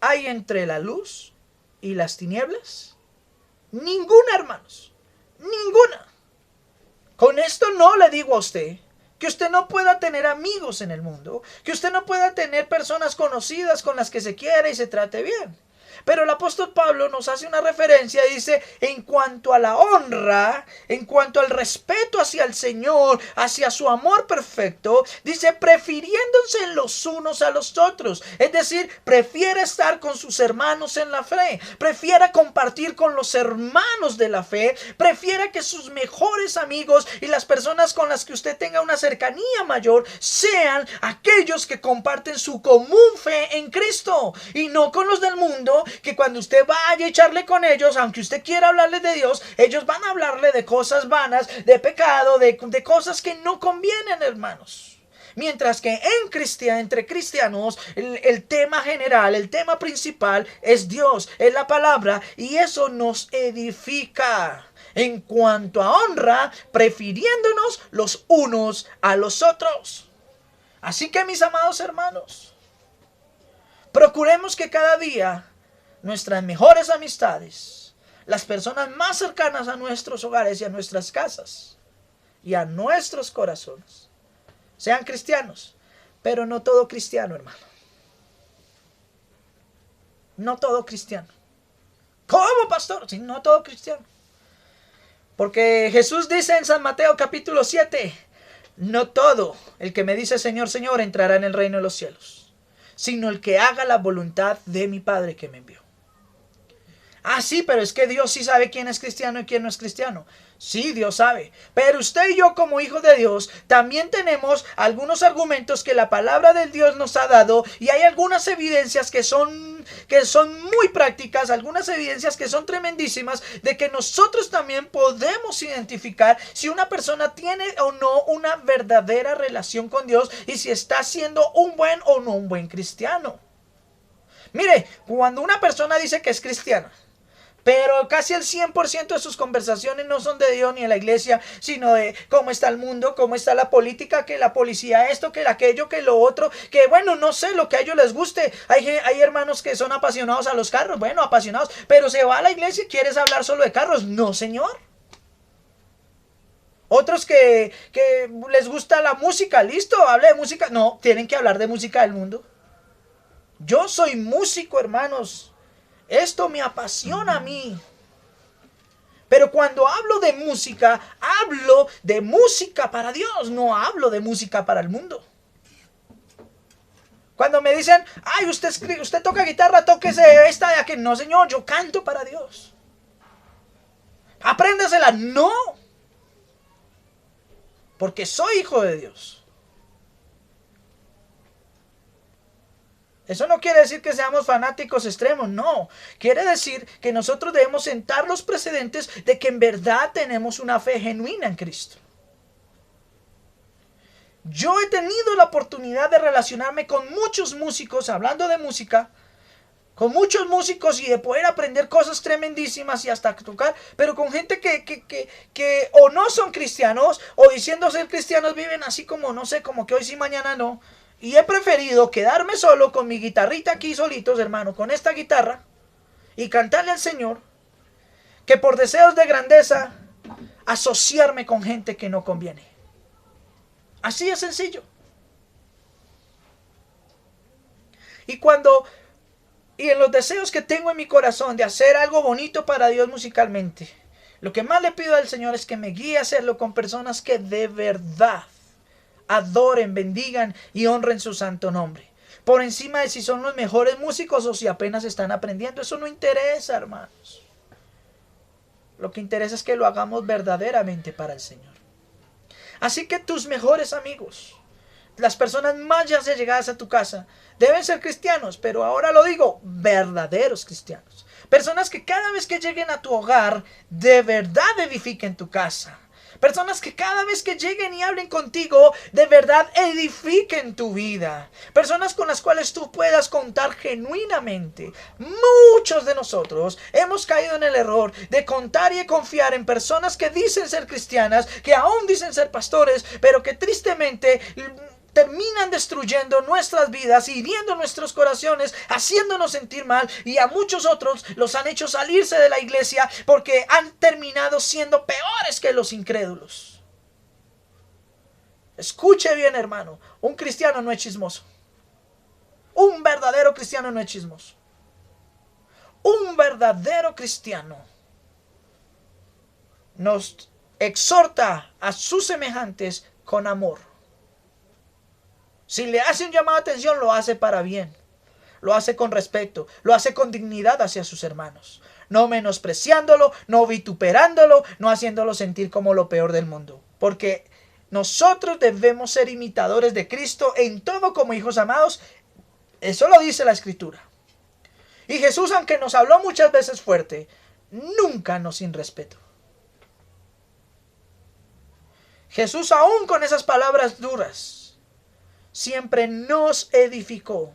hay entre la luz y las tinieblas? Ninguna, hermanos. Ninguna. Con esto no le digo a usted que usted no pueda tener amigos en el mundo, que usted no pueda tener personas conocidas con las que se quiera y se trate bien. Pero el apóstol Pablo nos hace una referencia y dice, en cuanto a la honra, en cuanto al respeto hacia el Señor, hacia su amor perfecto, dice, prefiriéndose los unos a los otros. Es decir, prefiere estar con sus hermanos en la fe, prefiere compartir con los hermanos de la fe, prefiere que sus mejores amigos y las personas con las que usted tenga una cercanía mayor sean aquellos que comparten su común fe en Cristo y no con los del mundo, que cuando usted vaya a echarle con ellos, aunque usted quiera hablarle de Dios, ellos van a hablarle de cosas vanas, de pecado, de cosas que no convienen, hermanos. Mientras que entre cristianos, el tema general, el tema principal es Dios, es la palabra, y eso nos edifica. En cuanto a honra, prefiriéndonos los unos a los otros. Así que, mis amados hermanos, procuremos que cada día nuestras mejores amistades, las personas más cercanas a nuestros hogares y a nuestras casas y a nuestros corazones, sean cristianos, pero no todo cristiano, hermano. No todo cristiano. ¿Cómo, pastor? Sí, no todo cristiano. Porque Jesús dice en San Mateo capítulo 7, no todo el que me dice Señor, Señor entrará en el reino de los cielos, sino el que haga la voluntad de mi Padre que me envió. Ah, sí, pero es que Dios sí sabe quién es cristiano y quién no es cristiano. Sí, Dios sabe. Pero usted y yo como hijos de Dios también tenemos algunos argumentos que la palabra del Dios nos ha dado y hay algunas evidencias que son muy prácticas, algunas evidencias que son tremendísimas de que nosotros también podemos identificar si una persona tiene o no una verdadera relación con Dios y si está siendo un buen o no un buen cristiano. Mire, cuando una persona dice que es cristiana, pero casi el 100% de sus conversaciones no son de Dios ni de la iglesia, sino de cómo está el mundo, cómo está la política, que la policía esto, que aquello, que lo otro, que bueno, no sé, lo que a ellos les guste. Hay hermanos que son apasionados a los carros, bueno, apasionados, pero se va a la iglesia y quieres hablar solo de carros. No, señor. Otros que les gusta la música, listo, hable de música. No, tienen que hablar de música del mundo. Yo soy músico, hermanos. Esto me apasiona a mí. Pero cuando hablo de música para Dios, no hablo de música para el mundo. Cuando me dicen, ay, usted toca guitarra, tóquese esta de aquí. No, señor, yo canto para Dios. Apréndasela. No. Porque soy hijo de Dios. Eso no quiere decir que seamos fanáticos extremos, no. Quiere decir que nosotros debemos sentar los precedentes de que en verdad tenemos una fe genuina en Cristo. Yo he tenido la oportunidad de relacionarme con muchos músicos, hablando de música, con muchos músicos y de poder aprender cosas tremendísimas y hasta tocar, pero con gente que o no son cristianos o diciendo ser cristianos viven así como, no sé, como que hoy sí, mañana no. Y he preferido quedarme solo con mi guitarrita aquí solitos, hermano, con esta guitarra y cantarle al Señor, que por deseos de grandeza asociarme con gente que no conviene. Así es sencillo. Y en los deseos que tengo en mi corazón de hacer algo bonito para Dios musicalmente, lo que más le pido al Señor es que me guíe a hacerlo con personas que de verdad adoren, bendigan y honren su santo nombre. Por encima de si son los mejores músicos o si apenas están aprendiendo. Eso no interesa, hermanos. Lo que interesa es que lo hagamos verdaderamente para el Señor. Así que tus mejores amigos, las personas más ya llegadas a tu casa, deben ser cristianos, pero ahora lo digo, verdaderos cristianos. Personas que cada vez que lleguen a tu hogar, de verdad edifiquen tu casa. Personas que cada vez que lleguen y hablen contigo, de verdad edifiquen tu vida. Personas con las cuales tú puedas contar genuinamente. Muchos de nosotros hemos caído en el error de contar y confiar en personas que dicen ser cristianas, que aún dicen ser pastores, pero que tristemente terminan destruyendo nuestras vidas, hiriendo nuestros corazones, haciéndonos sentir mal, y a muchos otros los han hecho salirse de la iglesia porque han terminado siendo peores que los incrédulos. Escuche bien, hermano, un cristiano no es chismoso. Un verdadero cristiano no es chismoso. Un verdadero cristiano nos exhorta a sus semejantes con amor. Si le hace un llamado de atención, lo hace para bien. Lo hace con respeto. Lo hace con dignidad hacia sus hermanos. No menospreciándolo, no vituperándolo, no haciéndolo sentir como lo peor del mundo. Porque nosotros debemos ser imitadores de Cristo en todo como hijos amados. Eso lo dice la Escritura. Y Jesús, aunque nos habló muchas veces fuerte, nunca nos sin respeto. Jesús, aún con esas palabras duras, siempre nos edificó,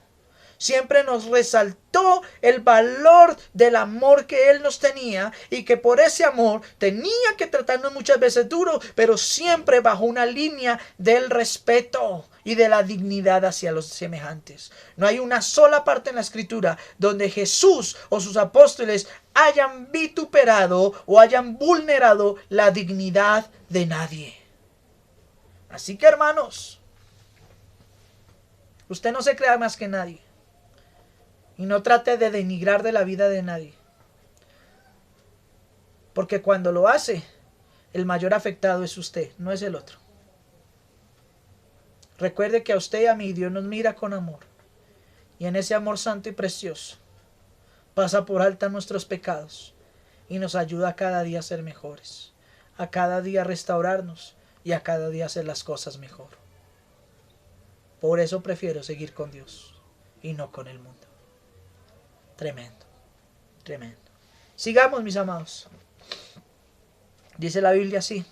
siempre nos resaltó el valor del amor que Él nos tenía, y que por ese amor tenía que tratarnos muchas veces duro, pero siempre bajo una línea del respeto y de la dignidad hacia los semejantes. No hay una sola parte en la Escritura donde Jesús o sus apóstoles hayan vituperado o hayan vulnerado la dignidad de nadie. Así que, hermanos, usted no se crea más que nadie. Y no trate de denigrar de la vida de nadie. Porque cuando lo hace, el mayor afectado es usted, no es el otro. Recuerde que a usted y a mí Dios nos mira con amor. Y en ese amor santo y precioso, pasa por alto nuestros pecados y nos ayuda a cada día a ser mejores. A cada día a restaurarnos y a cada día a hacer las cosas mejor. Por eso prefiero seguir con Dios y no con el mundo. Tremendo, tremendo. Sigamos, mis amados. Dice la Biblia así.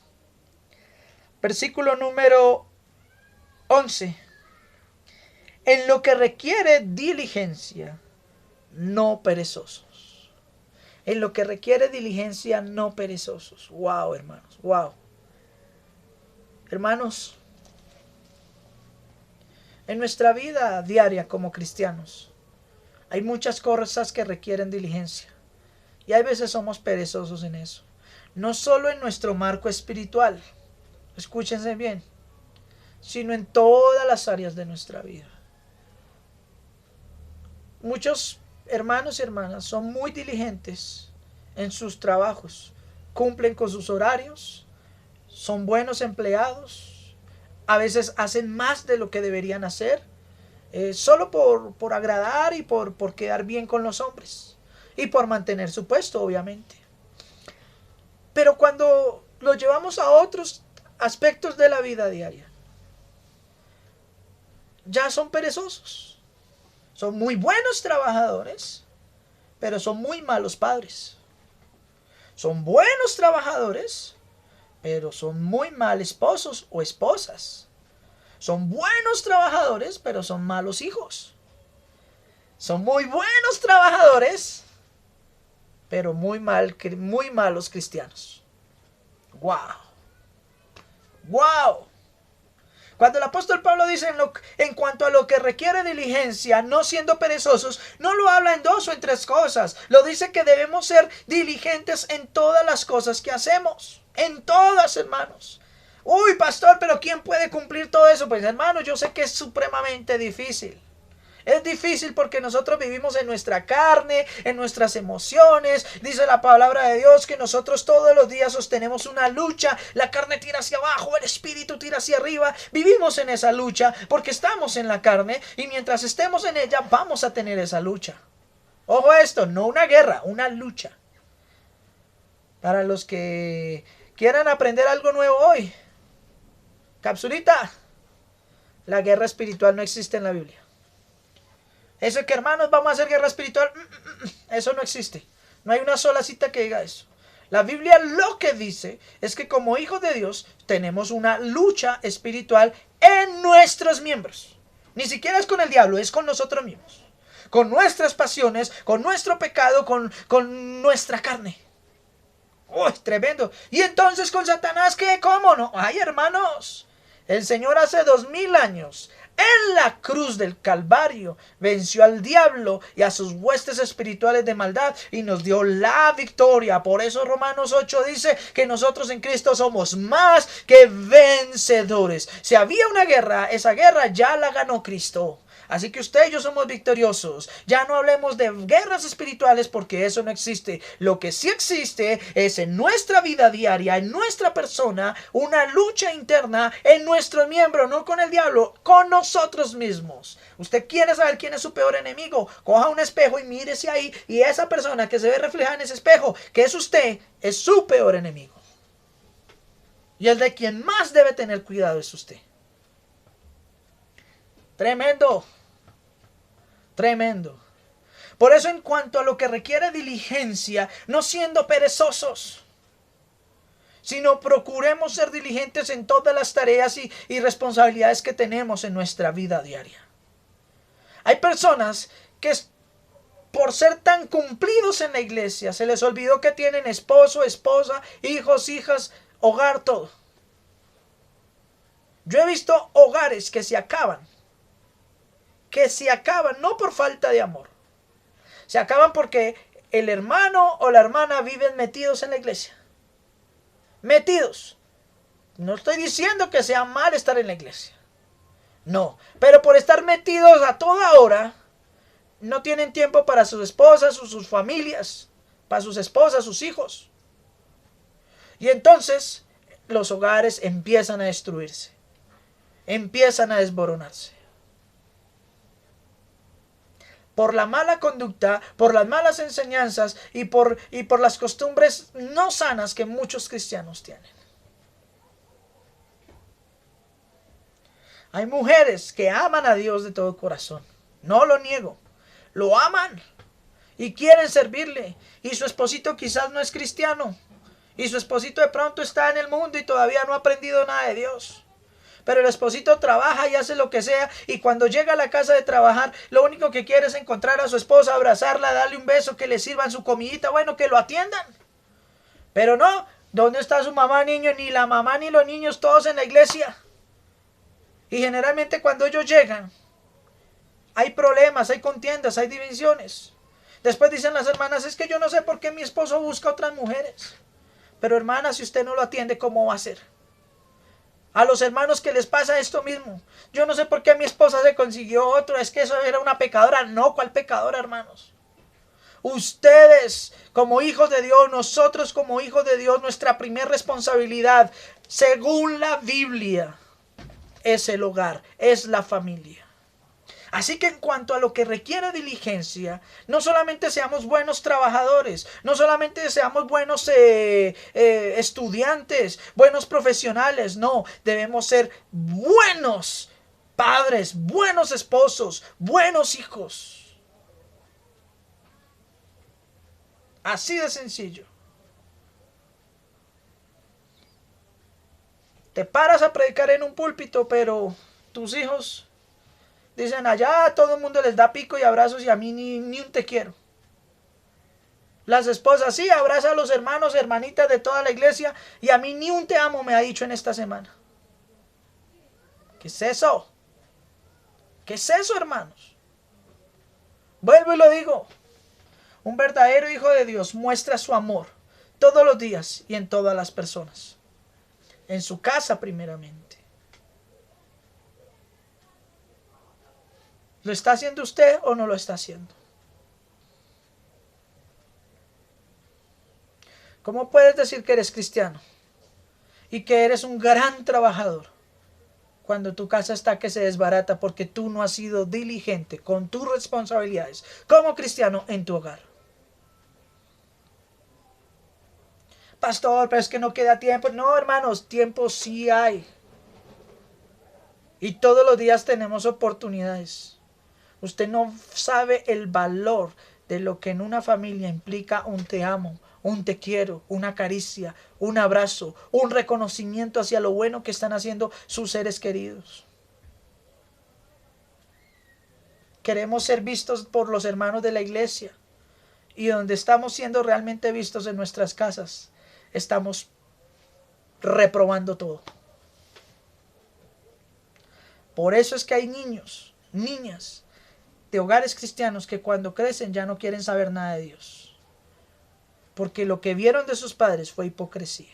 Versículo número 11. En lo que requiere diligencia, no perezosos. En lo que requiere diligencia, no perezosos. Wow, hermanos, wow. Hermanos, en nuestra vida diaria como cristianos, hay muchas cosas que requieren diligencia. Y hay veces somos perezosos en eso. No solo en nuestro marco espiritual, escúchense bien, sino en todas las áreas de nuestra vida. Muchos hermanos y hermanas son muy diligentes en sus trabajos, cumplen con sus horarios, son buenos empleados, a veces hacen más de lo que deberían hacer, solo por agradar y por quedar bien con los hombres y por mantener su puesto, obviamente. Pero cuando lo llevamos a otros aspectos de la vida diaria, ya son perezosos. Son muy buenos trabajadores, pero son muy malos padres. Son buenos trabajadores, pero son muy mal esposos o esposas. Son buenos trabajadores, pero son malos hijos. Son muy buenos trabajadores, pero muy malos cristianos. ¡Wow! ¡Wow! Cuando el apóstol Pablo dice en cuanto a lo que requiere diligencia, no siendo perezosos, no lo habla en dos o en tres cosas. Lo dice que debemos ser diligentes en todas las cosas que hacemos. En todas, hermanos. Uy, pastor, pero ¿quién puede cumplir todo eso? Pues hermanos, yo sé que es supremamente difícil. Es difícil porque nosotros vivimos en nuestra carne, en nuestras emociones. Dice la palabra de Dios que nosotros todos los días sostenemos una lucha. La carne tira hacia abajo, el espíritu tira hacia arriba. Vivimos en esa lucha porque estamos en la carne y mientras estemos en ella vamos a tener esa lucha. Ojo a esto, no una guerra, una lucha. Para los que quieran aprender algo nuevo hoy, capsulita, la guerra espiritual no existe en la Biblia. Eso que hermanos vamos a hacer guerra espiritual, eso no existe. No hay una sola cita que diga eso. La Biblia lo que dice es que como hijos de Dios tenemos una lucha espiritual en nuestros miembros. Ni siquiera es con el diablo, es con nosotros mismos. Con nuestras pasiones, con nuestro pecado, con nuestra carne. ¡Uy, tremendo! Y entonces con Satanás, ¿qué? ¿Cómo no? ¡Ay, hermanos! El Señor hace 2000 años en la cruz del Calvario venció al diablo y a sus huestes espirituales de maldad y nos dio la victoria. Por eso Romanos 8 dice que nosotros en Cristo somos más que vencedores. Si había una guerra, esa guerra ya la ganó Cristo. Así que usted y yo somos victoriosos. Ya no hablemos de guerras espirituales porque eso no existe. Lo que sí existe es en nuestra vida diaria, en nuestra persona, una lucha interna en nuestro miembro, no con el diablo, con nosotros mismos. Usted quiere saber quién es su peor enemigo. Coja un espejo y mírese ahí y esa persona que se ve reflejada en ese espejo, que es usted, es su peor enemigo. Y el de quien más debe tener cuidado es usted. Tremendo. Tremendo. Por eso en cuanto a lo que requiere diligencia, no siendo perezosos, sino procuremos ser diligentes en todas las tareas y responsabilidades que tenemos en nuestra vida diaria. Hay personas que por ser tan cumplidos en la iglesia, se les olvidó que tienen esposo, esposa, hijos, hijas, hogar, todo. Yo he visto hogares que se acaban no por falta de amor. Se acaban porque el hermano o la hermana viven metidos en la iglesia. Metidos. No estoy diciendo que sea mal estar en la iglesia. No. Pero por estar metidos a toda hora, no tienen tiempo para sus esposas o sus familias. Para sus esposas, sus hijos. Y entonces los hogares empiezan a destruirse. Empiezan a desboronarse. Por la mala conducta, por las malas enseñanzas y por las costumbres no sanas que muchos cristianos tienen. Hay mujeres que aman a Dios de todo corazón. No lo niego. Lo aman y quieren servirle. Y su esposito quizás no es cristiano. Y su esposito de pronto está en el mundo y todavía no ha aprendido nada de Dios. Pero el esposito trabaja y hace lo que sea y cuando llega a la casa de trabajar lo único que quiere es encontrar a su esposa, abrazarla, darle un beso, que le sirvan su comidita, bueno, que lo atiendan. Pero no, ¿dónde está su mamá, niño? Ni la mamá ni los niños, todos en la iglesia. Y generalmente cuando ellos llegan hay problemas, hay contiendas, hay divisiones. Después dicen las hermanas, es que yo no sé por qué mi esposo busca otras mujeres. Pero hermana, si usted no lo atiende, ¿cómo va a ser? A los hermanos que les pasa esto mismo. Yo no sé por qué mi esposa se consiguió otro. Es que eso era una pecadora. No, ¿cuál pecadora, hermanos? Ustedes como hijos de Dios, nosotros como hijos de Dios, nuestra primera responsabilidad, según la Biblia, es el hogar, es la familia. Así que en cuanto a lo que requiere diligencia, no solamente seamos buenos trabajadores, no solamente seamos buenos estudiantes, buenos profesionales, no, debemos ser buenos padres, buenos esposos, buenos hijos. Así de sencillo. Te paras a predicar en un púlpito, pero tus hijos dicen allá a todo el mundo les da pico y abrazos y a mí ni un te quiero. Las esposas sí, abraza a los hermanos, hermanitas de toda la iglesia y a mí ni un te amo me ha dicho en esta semana. ¿Qué es eso? ¿Qué es eso, hermanos? Vuelvo y lo digo. Un verdadero hijo de Dios muestra su amor todos los días y en todas las personas. En su casa primeramente. ¿Lo está haciendo usted o no lo está haciendo? ¿Cómo puedes decir que eres cristiano y que eres un gran trabajador cuando tu casa está que se desbarata porque tú no has sido diligente con tus responsabilidades como cristiano en tu hogar? Pastor, pero es que no queda tiempo. No, hermanos, tiempo sí hay. Y todos los días tenemos oportunidades. Usted no sabe el valor de lo que en una familia implica un te amo, un te quiero, una caricia, un abrazo, un reconocimiento hacia lo bueno que están haciendo sus seres queridos. Queremos ser vistos por los hermanos de la iglesia. Y donde estamos siendo realmente vistos en nuestras casas, estamos reprobando todo. Por eso es que hay niños, niñas de hogares cristianos que cuando crecen ya no quieren saber nada de Dios. Porque lo que vieron de sus padres fue hipocresía.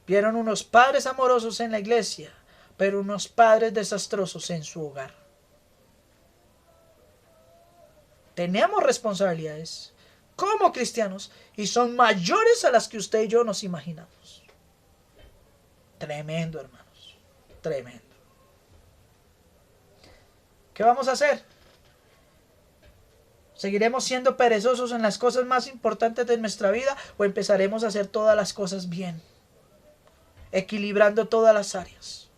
Vieron unos padres amorosos en la iglesia, pero unos padres desastrosos en su hogar. Tenemos responsabilidades como cristianos y son mayores a las que usted y yo nos imaginamos. Tremendo, hermanos. Tremendo. ¿Qué vamos a hacer? ¿Seguiremos siendo perezosos en las cosas más importantes de nuestra vida o empezaremos a hacer todas las cosas bien? Equilibrando todas las áreas.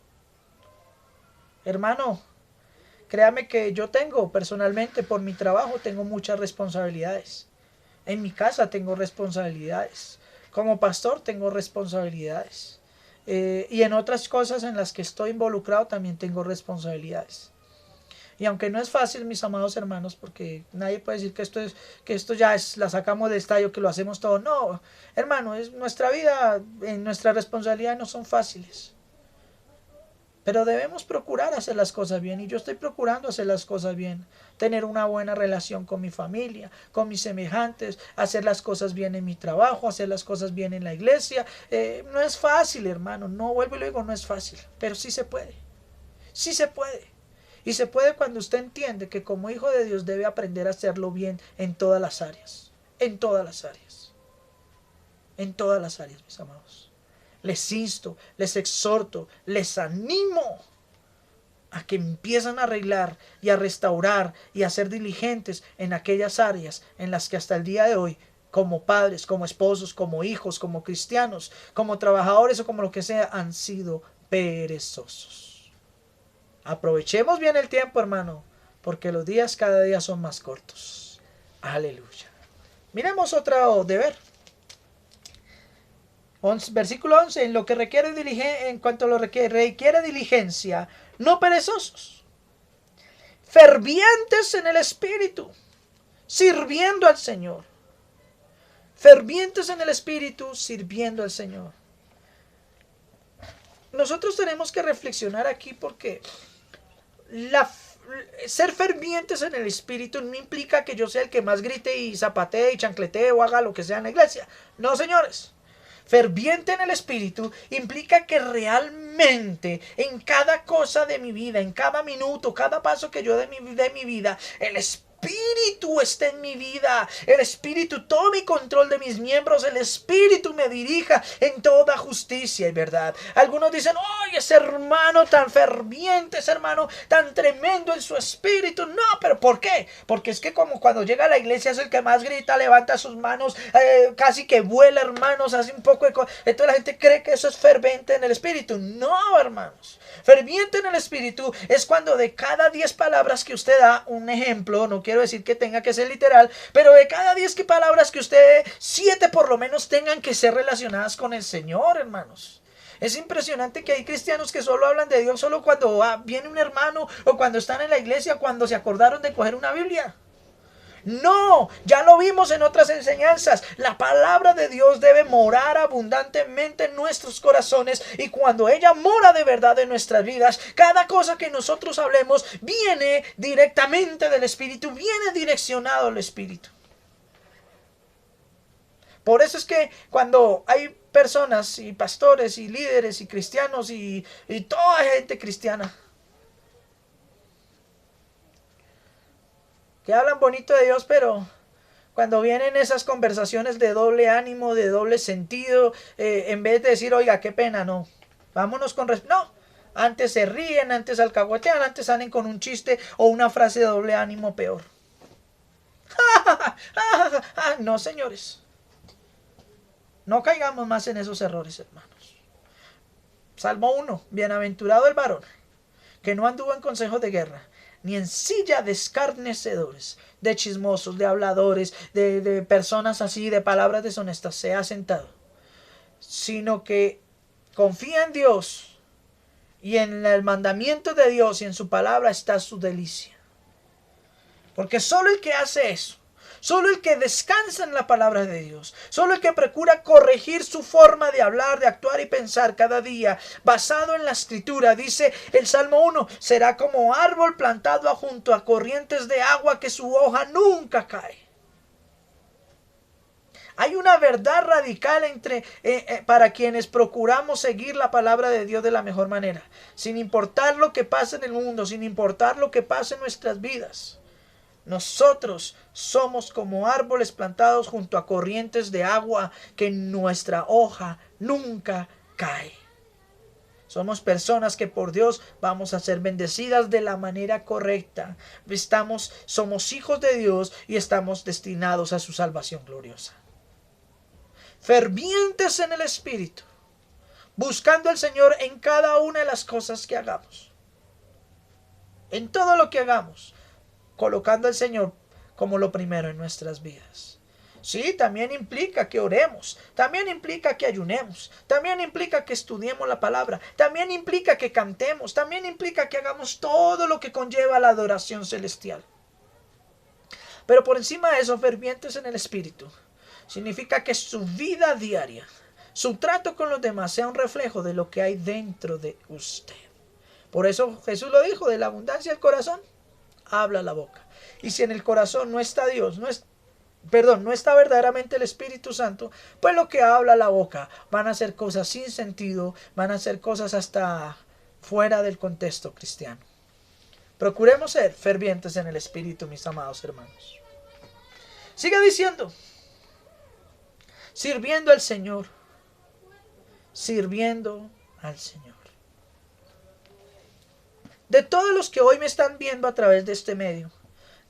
Hermano, créame que yo tengo personalmente por mi trabajo tengo muchas responsabilidades. En mi casa tengo responsabilidades. Como pastor tengo responsabilidades. Y en otras cosas en las que estoy involucrado también tengo responsabilidades. Y aunque no es fácil, mis amados hermanos, porque nadie puede decir que esto ya es, la sacamos de estadio, que lo hacemos todo. No, hermano, es nuestra vida, en nuestra responsabilidad no son fáciles. Pero debemos procurar hacer las cosas bien. Y yo estoy procurando hacer las cosas bien. Tener una buena relación con mi familia, con mis semejantes. Hacer las cosas bien en mi trabajo. Hacer las cosas bien en la iglesia. No es fácil, hermano. No, vuelvo y lo digo, no es fácil. Pero sí se puede. Sí se puede. Y se puede cuando usted entiende que como hijo de Dios debe aprender a hacerlo bien en todas las áreas. En todas las áreas. En todas las áreas, mis amados. Les insto, les exhorto, les animo a que empiezan a arreglar y a restaurar y a ser diligentes en aquellas áreas en las que hasta el día de hoy, como padres, como esposos, como hijos, como cristianos, como trabajadores o como lo que sea, han sido perezosos. Aprovechemos bien el tiempo, hermano, porque los días cada día son más cortos. Aleluya. Miremos otro deber. Versículo 11, en lo que requiere diligencia, en cuanto a lo que requiere diligencia, no perezosos, fervientes en el espíritu, sirviendo al Señor. Fervientes en el espíritu, sirviendo al Señor. Nosotros tenemos que reflexionar aquí porque ser fervientes en el espíritu no implica que yo sea el que más grite y zapatee y chancletee o haga lo que sea en la iglesia. No, señores. Ferviente en el espíritu implica que realmente en cada cosa de mi vida, en cada minuto, cada paso que yo de mi vida, el Espíritu está en mi vida. El Espíritu tome control de mis miembros. El Espíritu me dirija en toda justicia y verdad. Algunos dicen, ¡ay, ese hermano tan ferviente, ese hermano tan tremendo en su espíritu! No, pero ¿por qué? Porque es que como cuando llega a la iglesia es el que más grita, levanta sus manos, casi que vuela, hermanos, hace un poco de cosas. Entonces la gente cree que eso es ferviente en el espíritu. No, hermanos. Ferviente en el espíritu es cuando de cada 10 palabras que usted da, un ejemplo, no quiero decir que tenga que ser literal, pero de cada 10 palabras que usted, 7 por lo menos tengan que ser relacionadas con el Señor, hermanos. Es impresionante que hay cristianos que solo hablan de Dios solo cuando viene un hermano o cuando están en la iglesia, cuando se acordaron de coger una Biblia. No, ya lo vimos en otras enseñanzas. La palabra de Dios debe morar abundantemente en nuestros corazones, y cuando ella mora de verdad en nuestras vidas, cada cosa que nosotros hablemos viene directamente del Espíritu, viene direccionado al Espíritu. Por eso es que cuando hay personas y pastores y líderes y cristianos y toda gente cristiana que hablan bonito de Dios, pero cuando vienen esas conversaciones de doble ánimo, de doble sentido, en vez de decir, oiga, qué pena, no, vámonos con respeto, no, antes se ríen, antes alcahuetean, antes salen con un chiste o una frase de doble ánimo peor. No, señores, no caigamos más en esos errores, hermanos. Salmo 1, bienaventurado el varón que no anduvo en consejos de guerra, ni en silla de escarnecedores, de chismosos, de habladores, de personas así, de palabras deshonestas, se ha sentado, sino que confía en Dios, y en el mandamiento de Dios y en su palabra está su delicia. Porque solo el que hace eso, solo el que descansa en la palabra de Dios, solo el que procura corregir su forma de hablar, de actuar y pensar cada día, basado en la Escritura, dice el Salmo 1, será como árbol plantado junto a corrientes de agua, que su hoja nunca cae. Hay una verdad radical para quienes procuramos seguir la palabra de Dios de la mejor manera, sin importar lo que pase en el mundo, sin importar lo que pase en nuestras vidas. Nosotros somos como árboles plantados junto a corrientes de agua, que nuestra hoja nunca cae. Somos personas que por Dios vamos a ser bendecidas de la manera correcta. Somos hijos de Dios y estamos destinados a su salvación gloriosa. Fervientes en el Espíritu, buscando al Señor en cada una de las cosas que hagamos. En todo lo que hagamos, colocando al Señor como lo primero en nuestras vidas. Sí, también implica que oremos, también implica que ayunemos, también implica que estudiemos la palabra, también implica que cantemos, también implica que hagamos todo lo que conlleva la adoración celestial. Pero por encima de eso, fervientes en el Espíritu, significa que su vida diaria, su trato con los demás, sea un reflejo de lo que hay dentro de usted. Por eso Jesús lo dijo, de la abundancia del corazón habla la boca. Y si en el corazón no está Dios, no está verdaderamente el Espíritu Santo, pues lo que habla la boca van a ser cosas sin sentido, van a ser cosas hasta fuera del contexto cristiano. Procuremos ser fervientes en el Espíritu, mis amados hermanos. Sigue diciendo, sirviendo al Señor, sirviendo al Señor. De todos los que hoy me están viendo a través de este medio,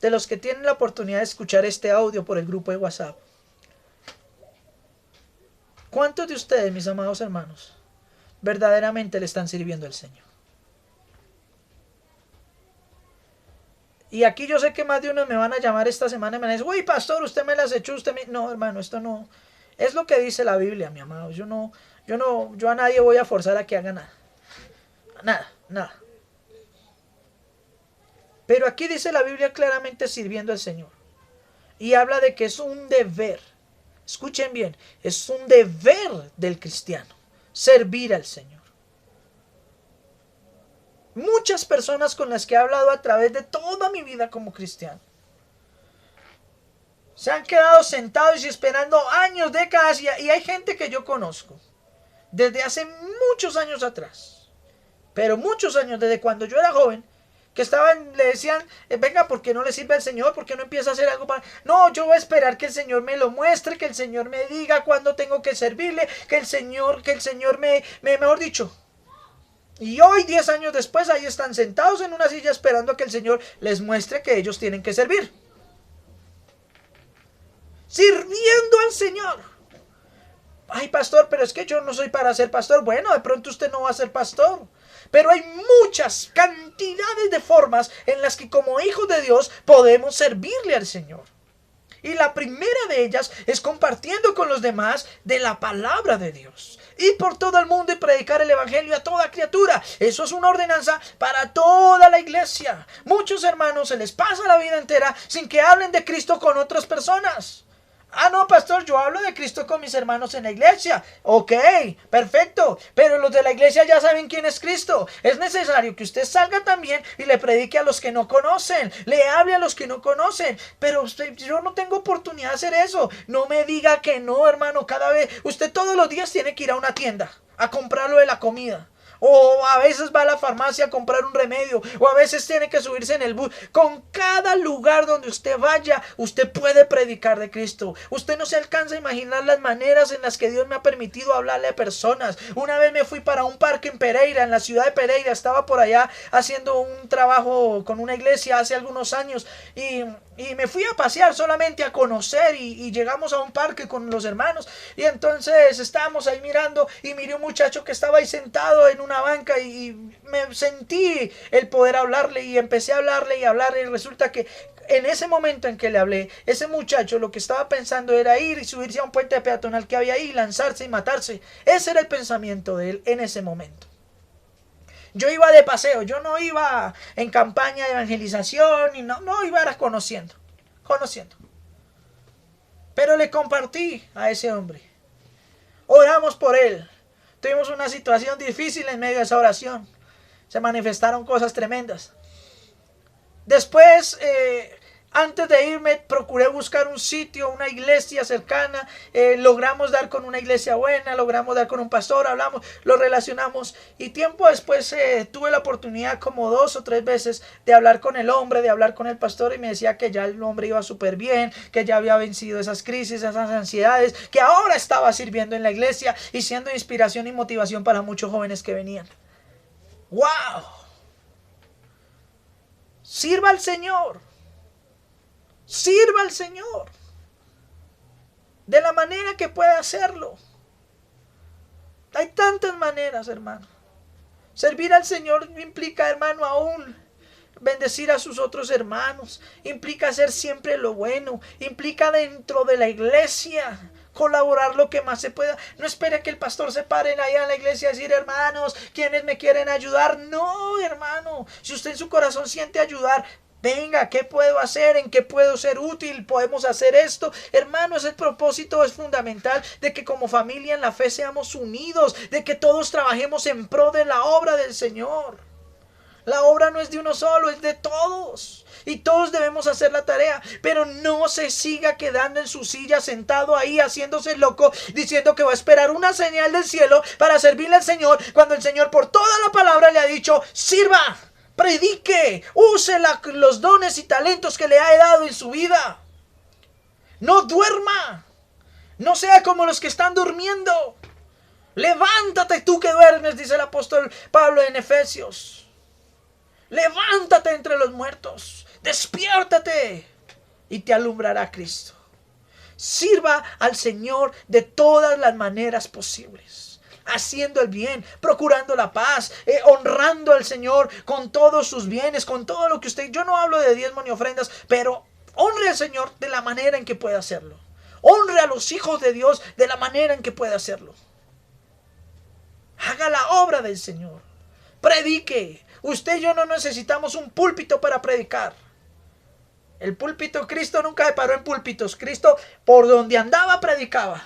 de los que tienen la oportunidad de escuchar este audio por el grupo de WhatsApp, ¿cuántos de ustedes, mis amados hermanos, verdaderamente le están sirviendo al Señor? Y aquí yo sé que más de uno me van a llamar esta semana y me van a decir, uy, pastor, usted me las echó, No, hermano, esto no es lo que dice la Biblia, mi amado. Yo a nadie voy a forzar a que haga nada. Nada. Pero aquí dice la Biblia claramente, sirviendo al Señor. Y habla de que es un deber. Escuchen bien, es un deber del cristiano servir al Señor. Muchas personas con las que he hablado a través de toda mi vida como cristiano se han quedado sentados y esperando años, décadas, y hay gente que yo conozco desde hace muchos años atrás, pero muchos años, desde cuando yo era joven, que le decían, venga, ¿por qué no le sirve al Señor? ¿Por qué no empieza a hacer algo para...? No, yo voy a esperar que el Señor me lo muestre, que el Señor me diga cuándo tengo que servirle, que el Señor mejor dicho. Y hoy, 10 años después, ahí están sentados en una silla esperando a que el Señor les muestre que ellos tienen que servir. Sirviendo al Señor. Ay, pastor, pero es que yo no soy para ser pastor. Bueno, de pronto usted no va a ser pastor. Pero hay muchas cantidades de formas en las que como hijos de Dios podemos servirle al Señor. Y la primera de ellas es compartiendo con los demás de la palabra de Dios. Ir por todo el mundo y predicar el evangelio a toda criatura. Eso es una ordenanza para toda la iglesia. Muchos hermanos se les pasa la vida entera sin que hablen de Cristo con otras personas. Ah, no, pastor, yo hablo de Cristo con mis hermanos en la iglesia. Ok, perfecto. Pero los de la iglesia ya saben quién es Cristo. Es necesario que usted salga también y le predique a los que no conocen. Le hable a los que no conocen. Pero yo no tengo oportunidad de hacer eso. No me diga que no, hermano. Cada vez, usted todos los días tiene que ir a una tienda a comprar lo de la comida. O a veces va a la farmacia a comprar un remedio. O a veces tiene que subirse en el bus. Con cada lugar donde usted vaya, usted puede predicar de Cristo. Usted no se alcanza a imaginar las maneras en las que Dios me ha permitido hablarle a personas. Una vez me fui para un parque en Pereira, en la ciudad de Pereira. Estaba por allá haciendo un trabajo con una iglesia hace algunos años. Y me fui a pasear solamente a conocer. Y llegamos a un parque con los hermanos. Y entonces estábamos ahí mirando. Y miré un muchacho que estaba ahí sentado en una banca y me sentí el poder hablarle y empecé a hablarle y resulta que en ese momento en que le hablé, ese muchacho lo que estaba pensando era ir y subirse a un puente peatonal que había ahí, lanzarse y matarse. Ese era el pensamiento de él en ese momento. Yo iba de paseo, yo no iba en campaña de evangelización y no iba a conociendo. Pero le compartí a ese hombre. Oramos por él. Tuvimos una situación difícil en medio de esa oración. Se manifestaron cosas tremendas. Después, antes de irme, procuré buscar un sitio, una iglesia cercana. Logramos dar con una iglesia buena, logramos dar con un pastor, hablamos, lo relacionamos. Y tiempo después tuve la oportunidad como 2 o 3 veces de hablar con el hombre, de hablar con el pastor. Y me decía que ya el hombre iba súper bien, que ya había vencido esas crisis, esas ansiedades, que ahora estaba sirviendo en la iglesia y siendo inspiración y motivación para muchos jóvenes que venían. ¡Wow! Sirva al Señor. Sirva al Señor de la manera que pueda hacerlo. Hay tantas maneras, hermano. Servir al Señor implica, hermano, aún bendecir a sus otros hermanos. Implica hacer siempre lo bueno. Implica dentro de la iglesia colaborar lo que más se pueda. No espere que el pastor se pare allá en la iglesia y decir, hermanos, ¿quiénes me quieren ayudar? No, hermano. Si usted en su corazón siente ayudar, venga, ¿qué puedo hacer? ¿En qué puedo ser útil? ¿Podemos hacer esto? Hermanos, el propósito es fundamental de que como familia en la fe seamos unidos, de que todos trabajemos en pro de la obra del Señor. La obra no es de uno solo, es de todos. Y todos debemos hacer la tarea. Pero no se siga quedando en su silla sentado ahí haciéndose loco, diciendo que va a esperar una señal del cielo para servirle al Señor, cuando el Señor por toda la palabra le ha dicho, sirva. Predique, use los dones y talentos que le ha dado en su vida. No duerma. No sea como los que están durmiendo. Levántate tú que duermes, dice el apóstol Pablo en Efesios. Levántate entre los muertos. Despiértate y te alumbrará Cristo. Sirva al Señor de todas las maneras posibles. Haciendo el bien, procurando la paz, honrando al Señor con todos sus bienes, con todo lo que usted... Yo no hablo de diezmo ni ofrendas, pero honre al Señor de la manera en que pueda hacerlo. Honre a los hijos de Dios de la manera en que pueda hacerlo. Haga la obra del Señor. Predique. Usted y yo no necesitamos un púlpito para predicar. El púlpito, Cristo nunca se paró en púlpitos. Cristo por donde andaba predicaba.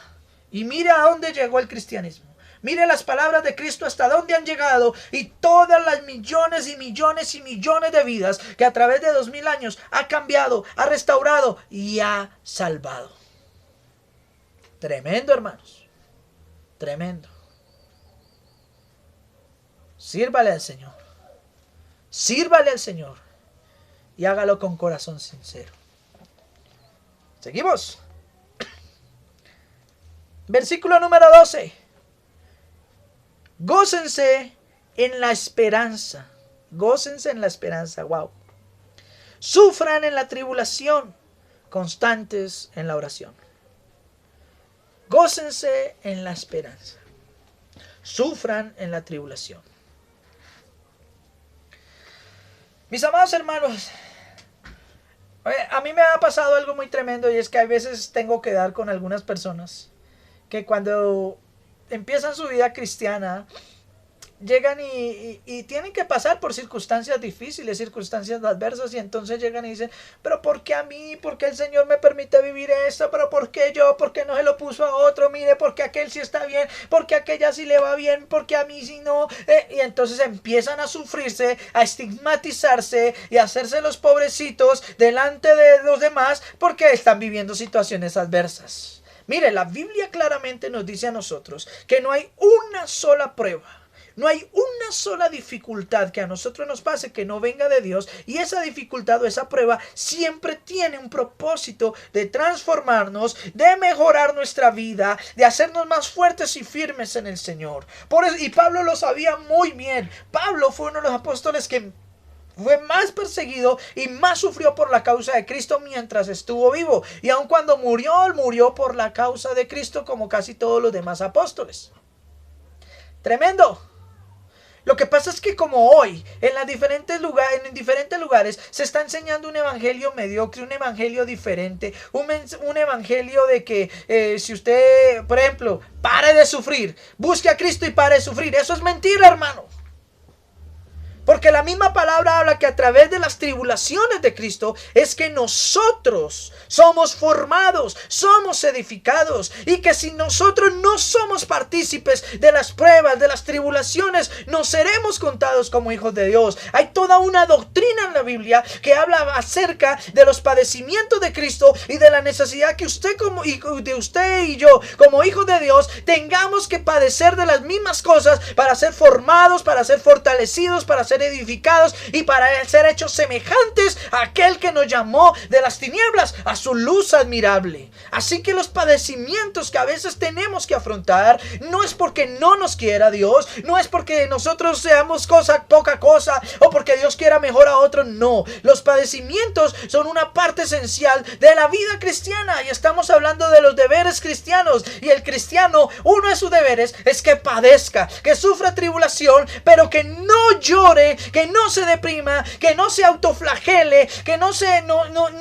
Y mire a dónde llegó el cristianismo. Mire las palabras de Cristo hasta dónde han llegado y todas las millones y millones y millones de vidas que a través de 2000 años ha cambiado, ha restaurado y ha salvado. Tremendo, hermanos. Tremendo. Sírvale al Señor. Sírvale al Señor. Y hágalo con corazón sincero. Seguimos. Versículo número 12. Gócense en la esperanza. Gócense en la esperanza. Wow. Sufran en la tribulación. Constantes en la oración. Gócense en la esperanza. Sufran en la tribulación. Mis amados hermanos, A mí me ha pasado algo muy tremendo, y es que a veces tengo que dar con algunas personas que cuando empiezan su vida cristiana llegan y tienen que pasar por circunstancias difíciles, circunstancias adversas, y entonces llegan y dicen, pero ¿por qué a mí? ¿Por qué el Señor me permite vivir esto? ¿Pero por qué yo? ¿Por qué no se lo puso a otro? Mire, porque aquel sí está bien, porque aquella sí le va bien, porque a mí sí no. Y entonces empiezan a sufrirse, a estigmatizarse y a hacerse los pobrecitos delante de los demás porque están viviendo situaciones adversas. Mire, la Biblia claramente nos dice a nosotros que no hay una sola prueba, no hay una sola dificultad que a nosotros nos pase que no venga de Dios, y esa dificultad o esa prueba siempre tiene un propósito de transformarnos, de mejorar nuestra vida, de hacernos más fuertes y firmes en el Señor. Por eso, y Pablo lo sabía muy bien. Pablo fue uno de los apóstoles que fue más perseguido y más sufrió por la causa de Cristo mientras estuvo vivo. Y aun cuando murió, él murió por la causa de Cristo como casi todos los demás apóstoles. Tremendo. Lo que pasa es que como hoy en diferentes lugares se está enseñando un evangelio mediocre, un evangelio diferente, un evangelio de que si usted, por ejemplo, pare de sufrir, busque a Cristo y pare de sufrir. Eso es mentira, hermano. Porque la misma palabra habla que a través de las tribulaciones de Cristo es que nosotros somos formados, somos edificados, y que si nosotros no somos partícipes de las pruebas, de las tribulaciones, no seremos contados como hijos de Dios. Hay toda una doctrina en la Biblia que habla acerca de los padecimientos de Cristo y de la necesidad que usted y yo como hijos de Dios tengamos que padecer de las mismas cosas para ser formados, para ser fortalecidos, para ser edificados y para ser hechos semejantes a aquel que nos llamó de las tinieblas a su luz admirable. Así que los padecimientos que a veces tenemos que afrontar no es porque no nos quiera Dios, no es porque nosotros seamos poca cosa o porque Dios quiera mejor a otro. No, los padecimientos son una parte esencial de la vida cristiana, y estamos hablando de los deberes cristianos. Y el cristiano, uno de sus deberes es que padezca, que sufra tribulación, pero que no llore, que no se deprima, que no se autoflagele, que no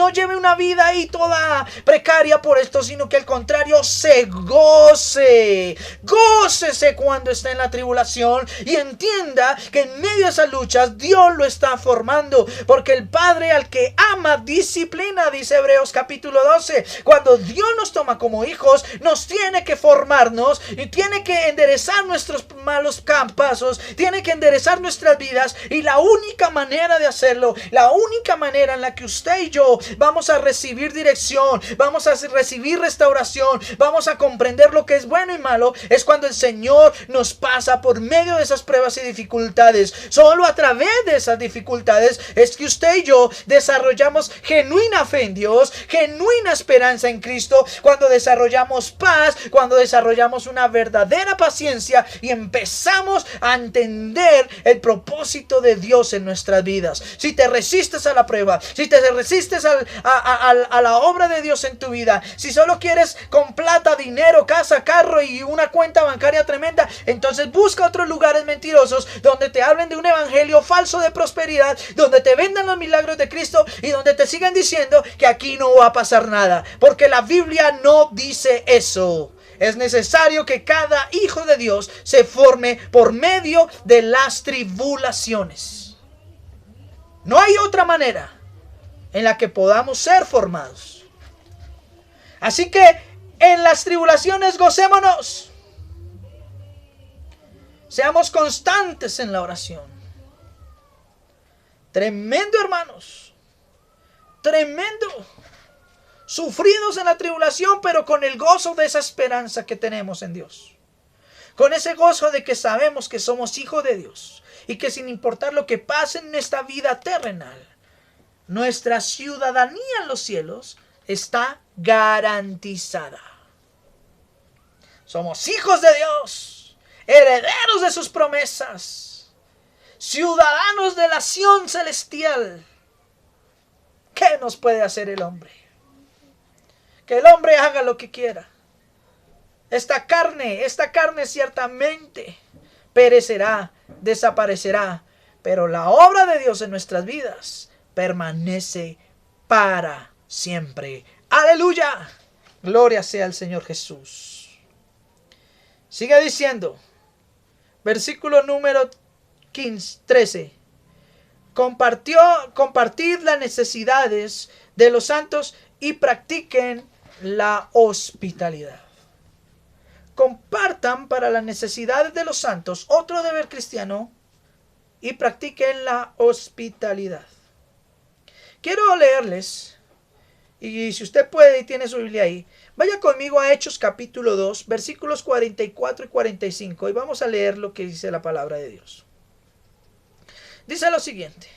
lleve una vida ahí toda precaria por esto, sino que al contrario se goce. Gócese cuando está en la tribulación y entienda que en medio de esas luchas Dios lo está formando, porque el Padre al que ama disciplina, dice Hebreos capítulo 12. Cuando Dios nos toma como hijos, nos tiene que formarnos y tiene que enderezar nuestros malos pasos, tiene que enderezar nuestras vidas. Y la única manera de hacerlo, la única manera en la que usted y yo vamos a recibir dirección, vamos a recibir restauración, vamos a comprender lo que es bueno y malo, es cuando el Señor nos pasa por medio de esas pruebas y dificultades. Solo a través de esas dificultades es que usted y yo desarrollamos genuina fe en Dios, genuina esperanza en Cristo, cuando desarrollamos paz, cuando desarrollamos una verdadera paciencia y empezamos a entender el propósito de Dios en nuestras vidas. Si te resistes a la prueba, si te resistes a la obra de Dios en tu vida, si solo quieres con plata, dinero, casa, carro y una cuenta bancaria tremenda, entonces busca otros lugares mentirosos donde te hablen de un evangelio falso de prosperidad, donde te vendan los milagros de Cristo y donde te sigan diciendo que aquí no va a pasar nada, porque la Biblia no dice eso. Es necesario que cada hijo de Dios se forme por medio de las tribulaciones. No hay otra manera en la que podamos ser formados. Así que en las tribulaciones gocémonos. Seamos constantes en la oración. Tremendo, hermanos. Tremendo. Sufridos en la tribulación, pero con el gozo de esa esperanza que tenemos en Dios. Con ese gozo de que sabemos que somos hijos de Dios y que sin importar lo que pase en esta vida terrenal, nuestra ciudadanía en los cielos está garantizada. Somos hijos de Dios, herederos de sus promesas, ciudadanos de la Sión celestial. ¿Qué nos puede hacer el hombre? Que el hombre haga lo que quiera. Esta carne ciertamente perecerá, desaparecerá, pero la obra de Dios en nuestras vidas permanece para siempre. ¡Aleluya! Gloria sea al Señor Jesús. Sigue diciendo, versículo número 13. Compartid las necesidades de los santos y practiquen la hospitalidad. Compartan para las necesidades de los santos, otro deber cristiano, y practiquen la hospitalidad. Quiero leerles, y si usted puede y tiene su Biblia ahí, vaya conmigo a Hechos capítulo 2, versículos 44 y 45, y vamos a leer lo que dice la palabra de Dios. Dice lo siguiente.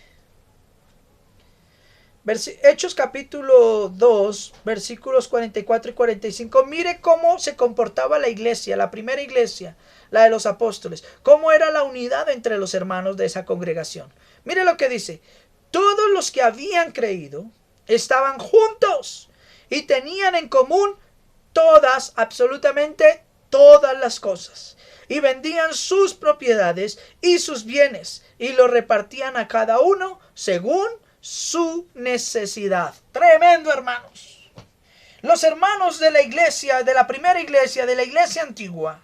Hechos capítulo 2, versículos 44 y 45. Mire cómo se comportaba la iglesia, la primera iglesia, la de los apóstoles. Cómo era la unidad entre los hermanos de esa congregación. Mire lo que dice. Todos los que habían creído estaban juntos y tenían en común todas, absolutamente todas las cosas. Y vendían sus propiedades y sus bienes y los repartían a cada uno según su necesidad. Tremendo, hermanos. Los hermanos de la iglesia, de la primera iglesia, de la iglesia antigua,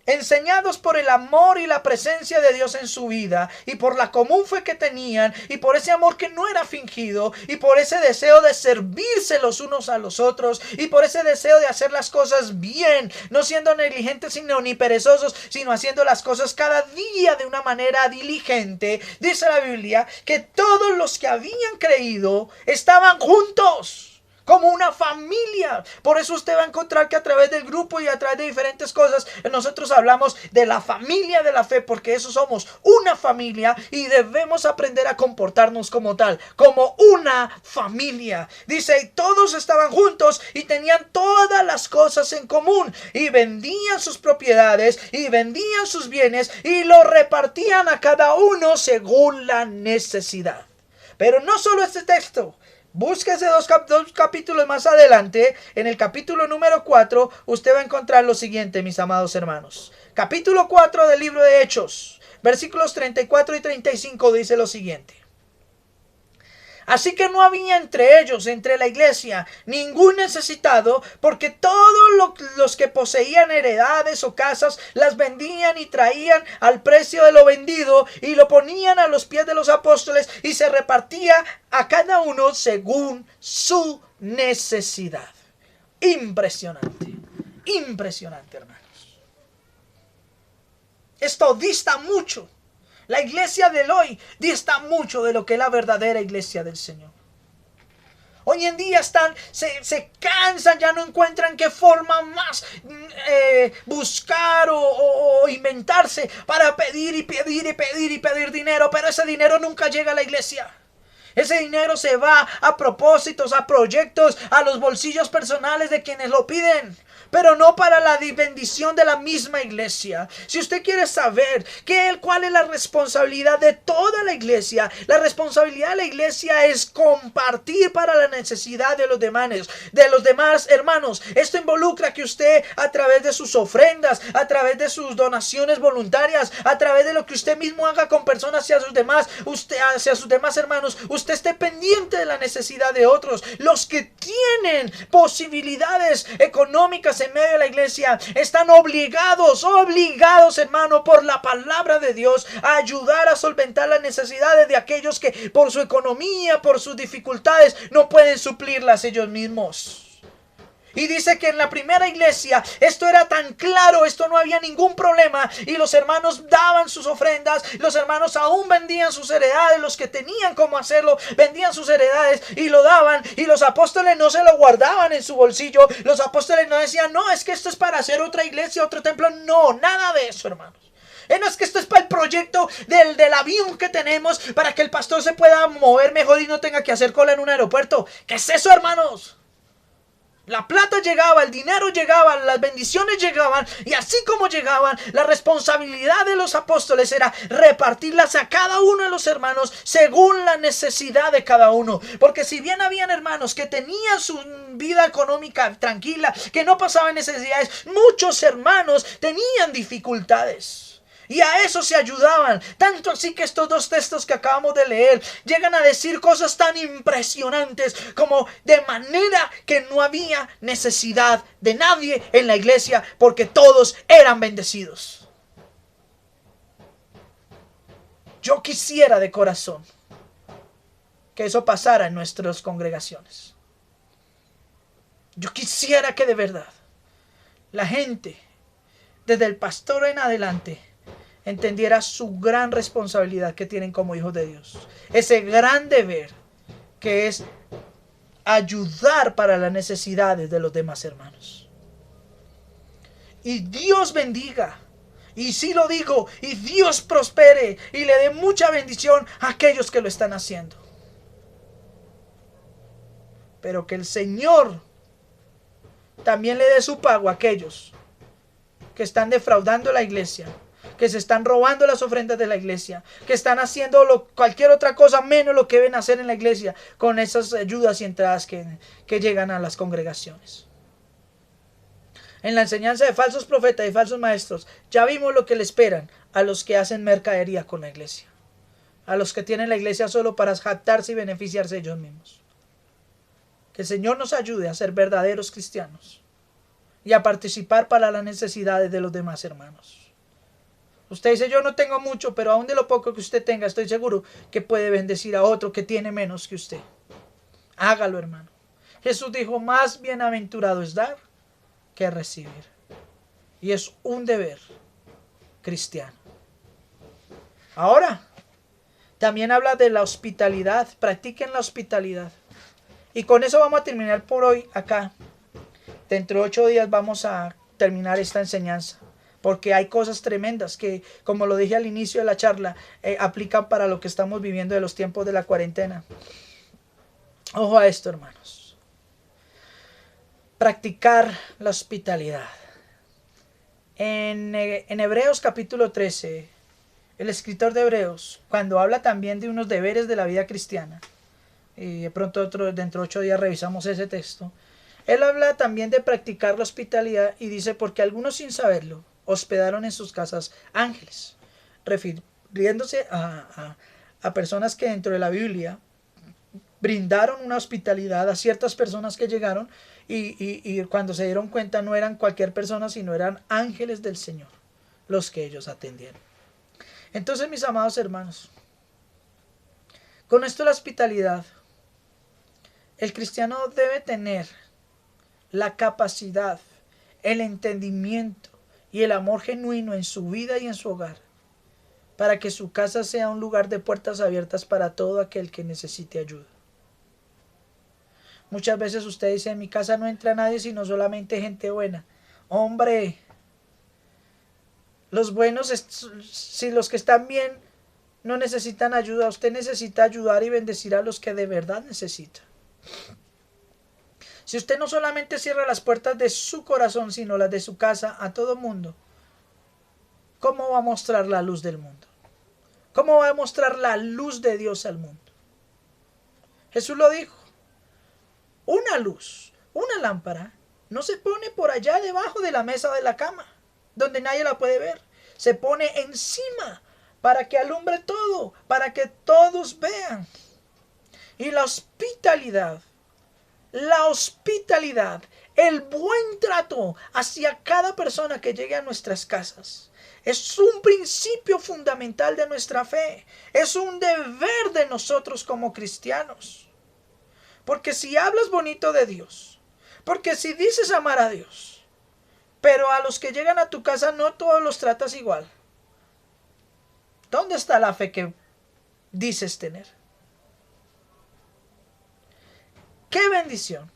enseñados por el amor y la presencia de Dios en su vida y por la común fe que tenían y por ese amor que no era fingido y por ese deseo de servirse los unos a los otros y por ese deseo de hacer las cosas bien, no siendo negligentes ni perezosos, sino haciendo las cosas cada día de una manera diligente. Dice la Biblia que todos los que habían creído estaban juntos como una familia. Por eso usted va a encontrar que a través del grupo y a través de diferentes cosas nosotros hablamos de la familia de la fe, porque eso somos una familia y debemos aprender a comportarnos como tal, como una familia. Dice, todos estaban juntos y tenían todas las cosas en común y vendían sus propiedades y vendían sus bienes y lo repartían a cada uno según la necesidad. Pero no solo este texto. Búsquese dos capítulos más adelante. En el capítulo número 4 usted va a encontrar lo siguiente, mis amados hermanos. Capítulo 4 del libro de Hechos, versículos 34 y 35 dice lo siguiente. Así que no había entre ellos, entre la iglesia, ningún necesitado, porque todos los que poseían heredades o casas las vendían y traían al precio de lo vendido y lo ponían a los pies de los apóstoles y se repartía a cada uno según su necesidad. Impresionante, impresionante, hermanos. Esto dista mucho. La iglesia del hoy dista mucho de lo que es la verdadera iglesia del Señor. Hoy en día se cansan, ya no encuentran qué forma más buscar o inventarse para pedir y pedir y pedir y pedir dinero, pero ese dinero nunca llega a la iglesia. Ese dinero se va a propósitos, a proyectos, a los bolsillos personales de quienes lo piden, pero no para la bendición de la misma iglesia. Si usted quiere saber cuál es la responsabilidad de toda la iglesia de la iglesia es compartir para la necesidad de los demás hermanos. Esto involucra que usted, a través de sus ofrendas, a través de sus donaciones voluntarias, a través de lo que usted mismo haga con personas hacia sus demás hermanos, usted esté pendiente de la necesidad de otros. Los que tienen posibilidades económicas en medio de la iglesia están obligados, hermano, por la palabra de Dios, a ayudar a solventar las necesidades de aquellos que por su economía, por sus dificultades, no pueden suplirlas ellos mismos. Y dice que en la primera iglesia esto era tan claro, esto no había ningún problema. Y los hermanos daban sus ofrendas, los hermanos aún vendían sus heredades, los que tenían cómo hacerlo, vendían sus heredades y lo daban. Y los apóstoles no se lo guardaban en su bolsillo. Los apóstoles no decían, no, es que esto es para hacer otra iglesia, otro templo. No, nada de eso, hermanos. No es que esto es para el proyecto del avión que tenemos, para que el pastor se pueda mover mejor y no tenga que hacer cola en un aeropuerto. ¿Qué es eso, hermanos? La plata llegaba, el dinero llegaba, las bendiciones llegaban, y así como llegaban, la responsabilidad de los apóstoles era repartirlas a cada uno de los hermanos según la necesidad de cada uno. Porque si bien habían hermanos que tenían su vida económica tranquila, que no pasaban necesidades, muchos hermanos tenían dificultades. Y a eso se ayudaban. Tanto así que estos dos textos que acabamos de leer llegan a decir cosas tan impresionantes como de manera que no había necesidad de nadie en la iglesia porque todos eran bendecidos. Yo quisiera de corazón que eso pasara en nuestras congregaciones. Yo quisiera que de verdad la gente, desde el pastor en adelante, entendiera su gran responsabilidad que tienen como hijos de Dios. Ese gran deber que es ayudar para las necesidades de los demás hermanos. Y Dios bendiga. Y sí lo digo, y Dios prospere y le dé mucha bendición a aquellos que lo están haciendo. Pero que el Señor también le dé su pago a aquellos que están defraudando la iglesia, que se están robando las ofrendas de la iglesia, que están haciendo cualquier otra cosa menos lo que deben hacer en la iglesia con esas ayudas y entradas que llegan a las congregaciones. En la enseñanza de falsos profetas y falsos maestros, ya vimos lo que le esperan a los que hacen mercadería con la iglesia, a los que tienen la iglesia solo para jactarse y beneficiarse ellos mismos. Que el Señor nos ayude a ser verdaderos cristianos y a participar para las necesidades de los demás hermanos. Usted dice, yo no tengo mucho, pero aún de lo poco que usted tenga, estoy seguro que puede bendecir a otro que tiene menos que usted. Hágalo, hermano. Jesús dijo, más bienaventurado es dar que recibir. Y es un deber cristiano. Ahora, también habla de la hospitalidad. Practiquen la hospitalidad. Y con eso vamos a terminar por hoy acá. Dentro de 8 días vamos a terminar esta enseñanza. Porque hay cosas tremendas que, como lo dije al inicio de la charla, aplican para lo que estamos viviendo de los tiempos de la cuarentena. Ojo a esto, hermanos. Practicar la hospitalidad. En Hebreos capítulo 13, el escritor de Hebreos, cuando habla también de unos deberes de la vida cristiana, y de pronto dentro de 8 días revisamos ese texto, él habla también de practicar la hospitalidad y dice, porque algunos sin saberlo hospedaron en sus casas ángeles, refiriéndose a personas que dentro de la Biblia brindaron una hospitalidad a ciertas personas que llegaron y cuando se dieron cuenta no eran cualquier persona, sino eran ángeles del Señor los que ellos atendieron. Entonces, mis amados hermanos, con esto la hospitalidad, el cristiano debe tener la capacidad, el entendimiento y el amor genuino en su vida y en su hogar, para que su casa sea un lugar de puertas abiertas para todo aquel que necesite ayuda. Muchas veces usted dice, en mi casa no entra nadie sino solamente gente buena. Hombre, los buenos, si los que están bien no necesitan ayuda, usted necesita ayudar y bendecir a los que de verdad necesitan. Si usted no solamente cierra las puertas de su corazón, sino las de su casa a todo mundo, ¿cómo va a mostrar la luz del mundo? ¿Cómo va a mostrar la luz de Dios al mundo? Jesús lo dijo. Una luz, una lámpara, no se pone por allá debajo de la mesa de la cama, donde nadie la puede ver. Se pone encima para que alumbre todo, para que todos vean. Y la hospitalidad, el buen trato hacia cada persona que llegue a nuestras casas, es un principio fundamental de nuestra fe. Es un deber de nosotros como cristianos. Porque si hablas bonito de Dios, porque si dices amar a Dios, pero a los que llegan a tu casa no todos los tratas igual, ¿dónde está la fe que dices tener? ¡Qué bendición!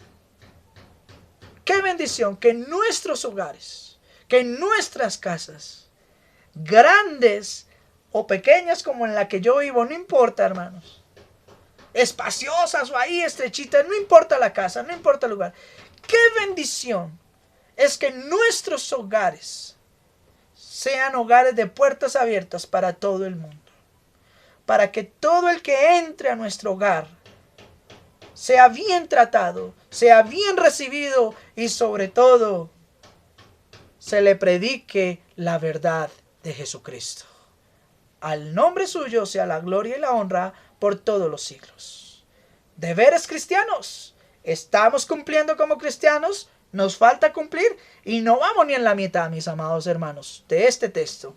¡Qué bendición que en nuestros hogares, que en nuestras casas, grandes o pequeñas como en la que yo vivo, no importa, hermanos, espaciosas o ahí estrechitas, no importa la casa, no importa el lugar. ¡Qué bendición es que nuestros hogares sean hogares de puertas abiertas para todo el mundo! Para que todo el que entre a nuestro hogar sea bien tratado, sea bien recibido y sobre todo se le predique la verdad de Jesucristo. Al nombre suyo sea la gloria y la honra por todos los siglos. Deberes cristianos. ¿Estamos cumpliendo como cristianos? Nos falta cumplir y no vamos ni en la mitad, mis amados hermanos, de este texto.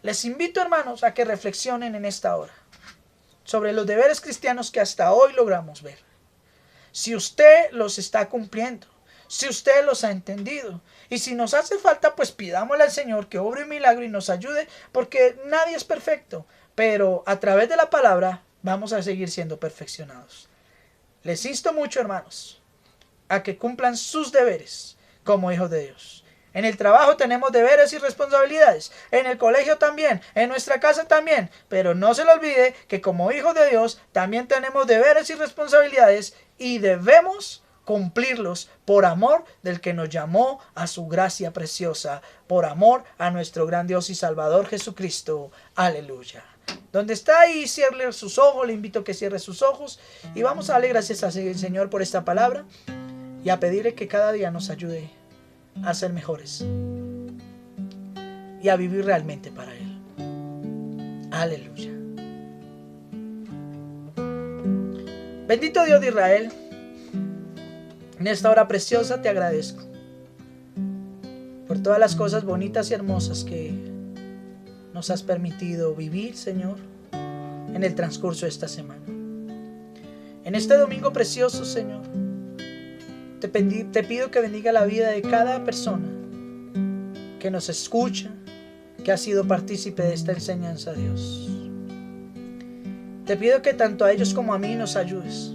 Les invito, hermanos, a que reflexionen en esta hora sobre los deberes cristianos que hasta hoy logramos ver. Si usted los está cumpliendo, si usted los ha entendido, y si nos hace falta, pues pidámosle al Señor que obre un milagro y nos ayude, porque nadie es perfecto, pero a través de la palabra vamos a seguir siendo perfeccionados. Les insto mucho, hermanos, a que cumplan sus deberes como hijos de Dios. En el trabajo tenemos deberes y responsabilidades, en el colegio también, en nuestra casa también, pero no se le olvide que como hijos de Dios también tenemos deberes y responsabilidades y debemos cumplirlos por amor del que nos llamó a su gracia preciosa, por amor a nuestro gran Dios y Salvador Jesucristo. Aleluya. Donde está ahí, cierre sus ojos, le invito a que cierre sus ojos y vamos a darle gracias al Señor por esta palabra y a pedirle que cada día nos ayude a ser mejores y a vivir realmente para Él. Aleluya. Bendito Dios de Israel, en esta hora preciosa te agradezco por todas las cosas bonitas y hermosas que nos has permitido vivir, Señor, en el transcurso de esta semana. En este domingo precioso, Señor, te pido que bendiga la vida de cada persona que nos escucha, que ha sido partícipe de esta enseñanza, Dios. Te pido que tanto a ellos como a mí nos ayudes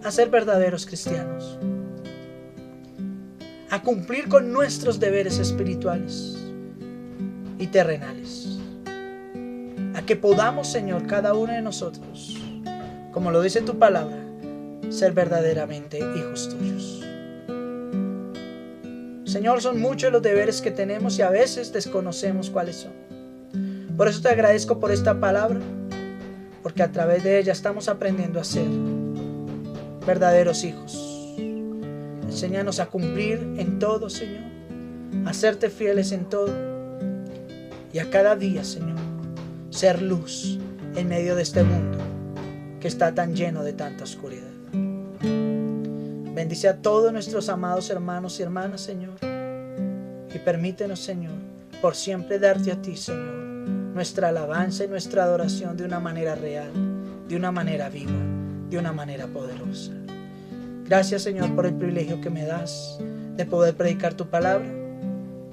a ser verdaderos cristianos, a cumplir con nuestros deberes espirituales y terrenales, a que podamos, Señor, cada uno de nosotros, como lo dice tu palabra, ser verdaderamente hijos tuyos. Señor, son muchos los deberes que tenemos y a veces desconocemos cuáles son. Por eso te agradezco por esta palabra, porque a través de ella estamos aprendiendo a ser verdaderos hijos. Enséñanos a cumplir en todo, Señor, a serte fieles en todo y a cada día, Señor, ser luz en medio de este mundo que está tan lleno de tanta oscuridad. Bendice a todos nuestros amados hermanos y hermanas, Señor, y permítenos, Señor, por siempre darte a ti, Señor, nuestra alabanza y nuestra adoración de una manera real, de una manera viva, de una manera poderosa. Gracias, Señor, por el privilegio que me das de poder predicar tu palabra,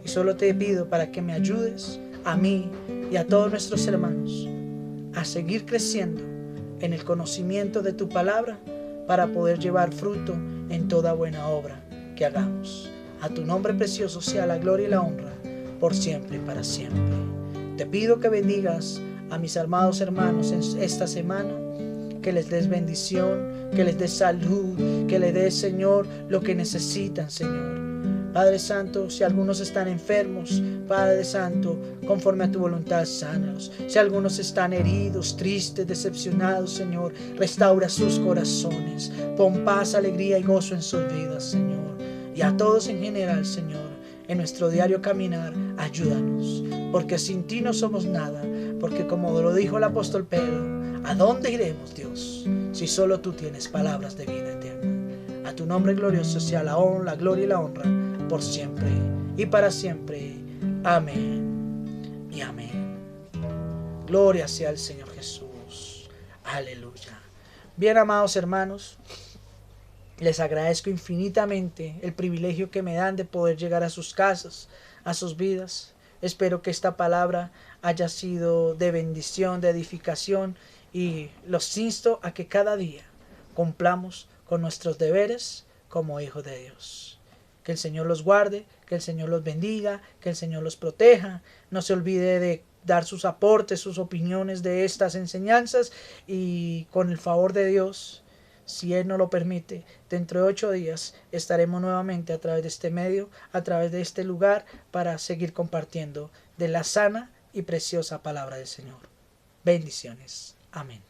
y solo te pido para que me ayudes a mí y a todos nuestros hermanos a seguir creciendo en el conocimiento de tu palabra para poder llevar fruto en toda buena obra que hagamos. A tu nombre precioso sea la gloria y la honra por siempre y para siempre. Te pido que bendigas a mis amados hermanos en esta semana, que les des bendición, que les des salud, que les des, Señor, lo que necesitan, Señor. Padre Santo, si algunos están enfermos, Padre Santo, conforme a tu voluntad, sánalos. Si algunos están heridos, tristes, decepcionados, Señor, restaura sus corazones. Pon paz, alegría y gozo en sus vidas, Señor. Y a todos en general, Señor, en nuestro diario caminar, ayúdanos. Porque sin ti no somos nada. Porque como lo dijo el apóstol Pedro, ¿a dónde iremos, Dios, si solo tú tienes palabras de vida eterna? A tu nombre glorioso sea la honra, la gloria y la honra por siempre y para siempre. Amén y amén. Gloria sea al Señor Jesús. Aleluya. Bien, amados hermanos, les agradezco infinitamente el privilegio que me dan de poder llegar a sus casas, a sus vidas. Espero que esta palabra haya sido de bendición, de edificación, y los insto a que cada día cumplamos con nuestros deberes como hijos de Dios. Que el Señor los guarde, que el Señor los bendiga, que el Señor los proteja. No se olvide de dar sus aportes, sus opiniones de estas enseñanzas, y con el favor de Dios, si Él nos lo permite, dentro de 8 días estaremos nuevamente a través de este medio, a través de este lugar, para seguir compartiendo de la sana y preciosa palabra del Señor. Bendiciones. Amén.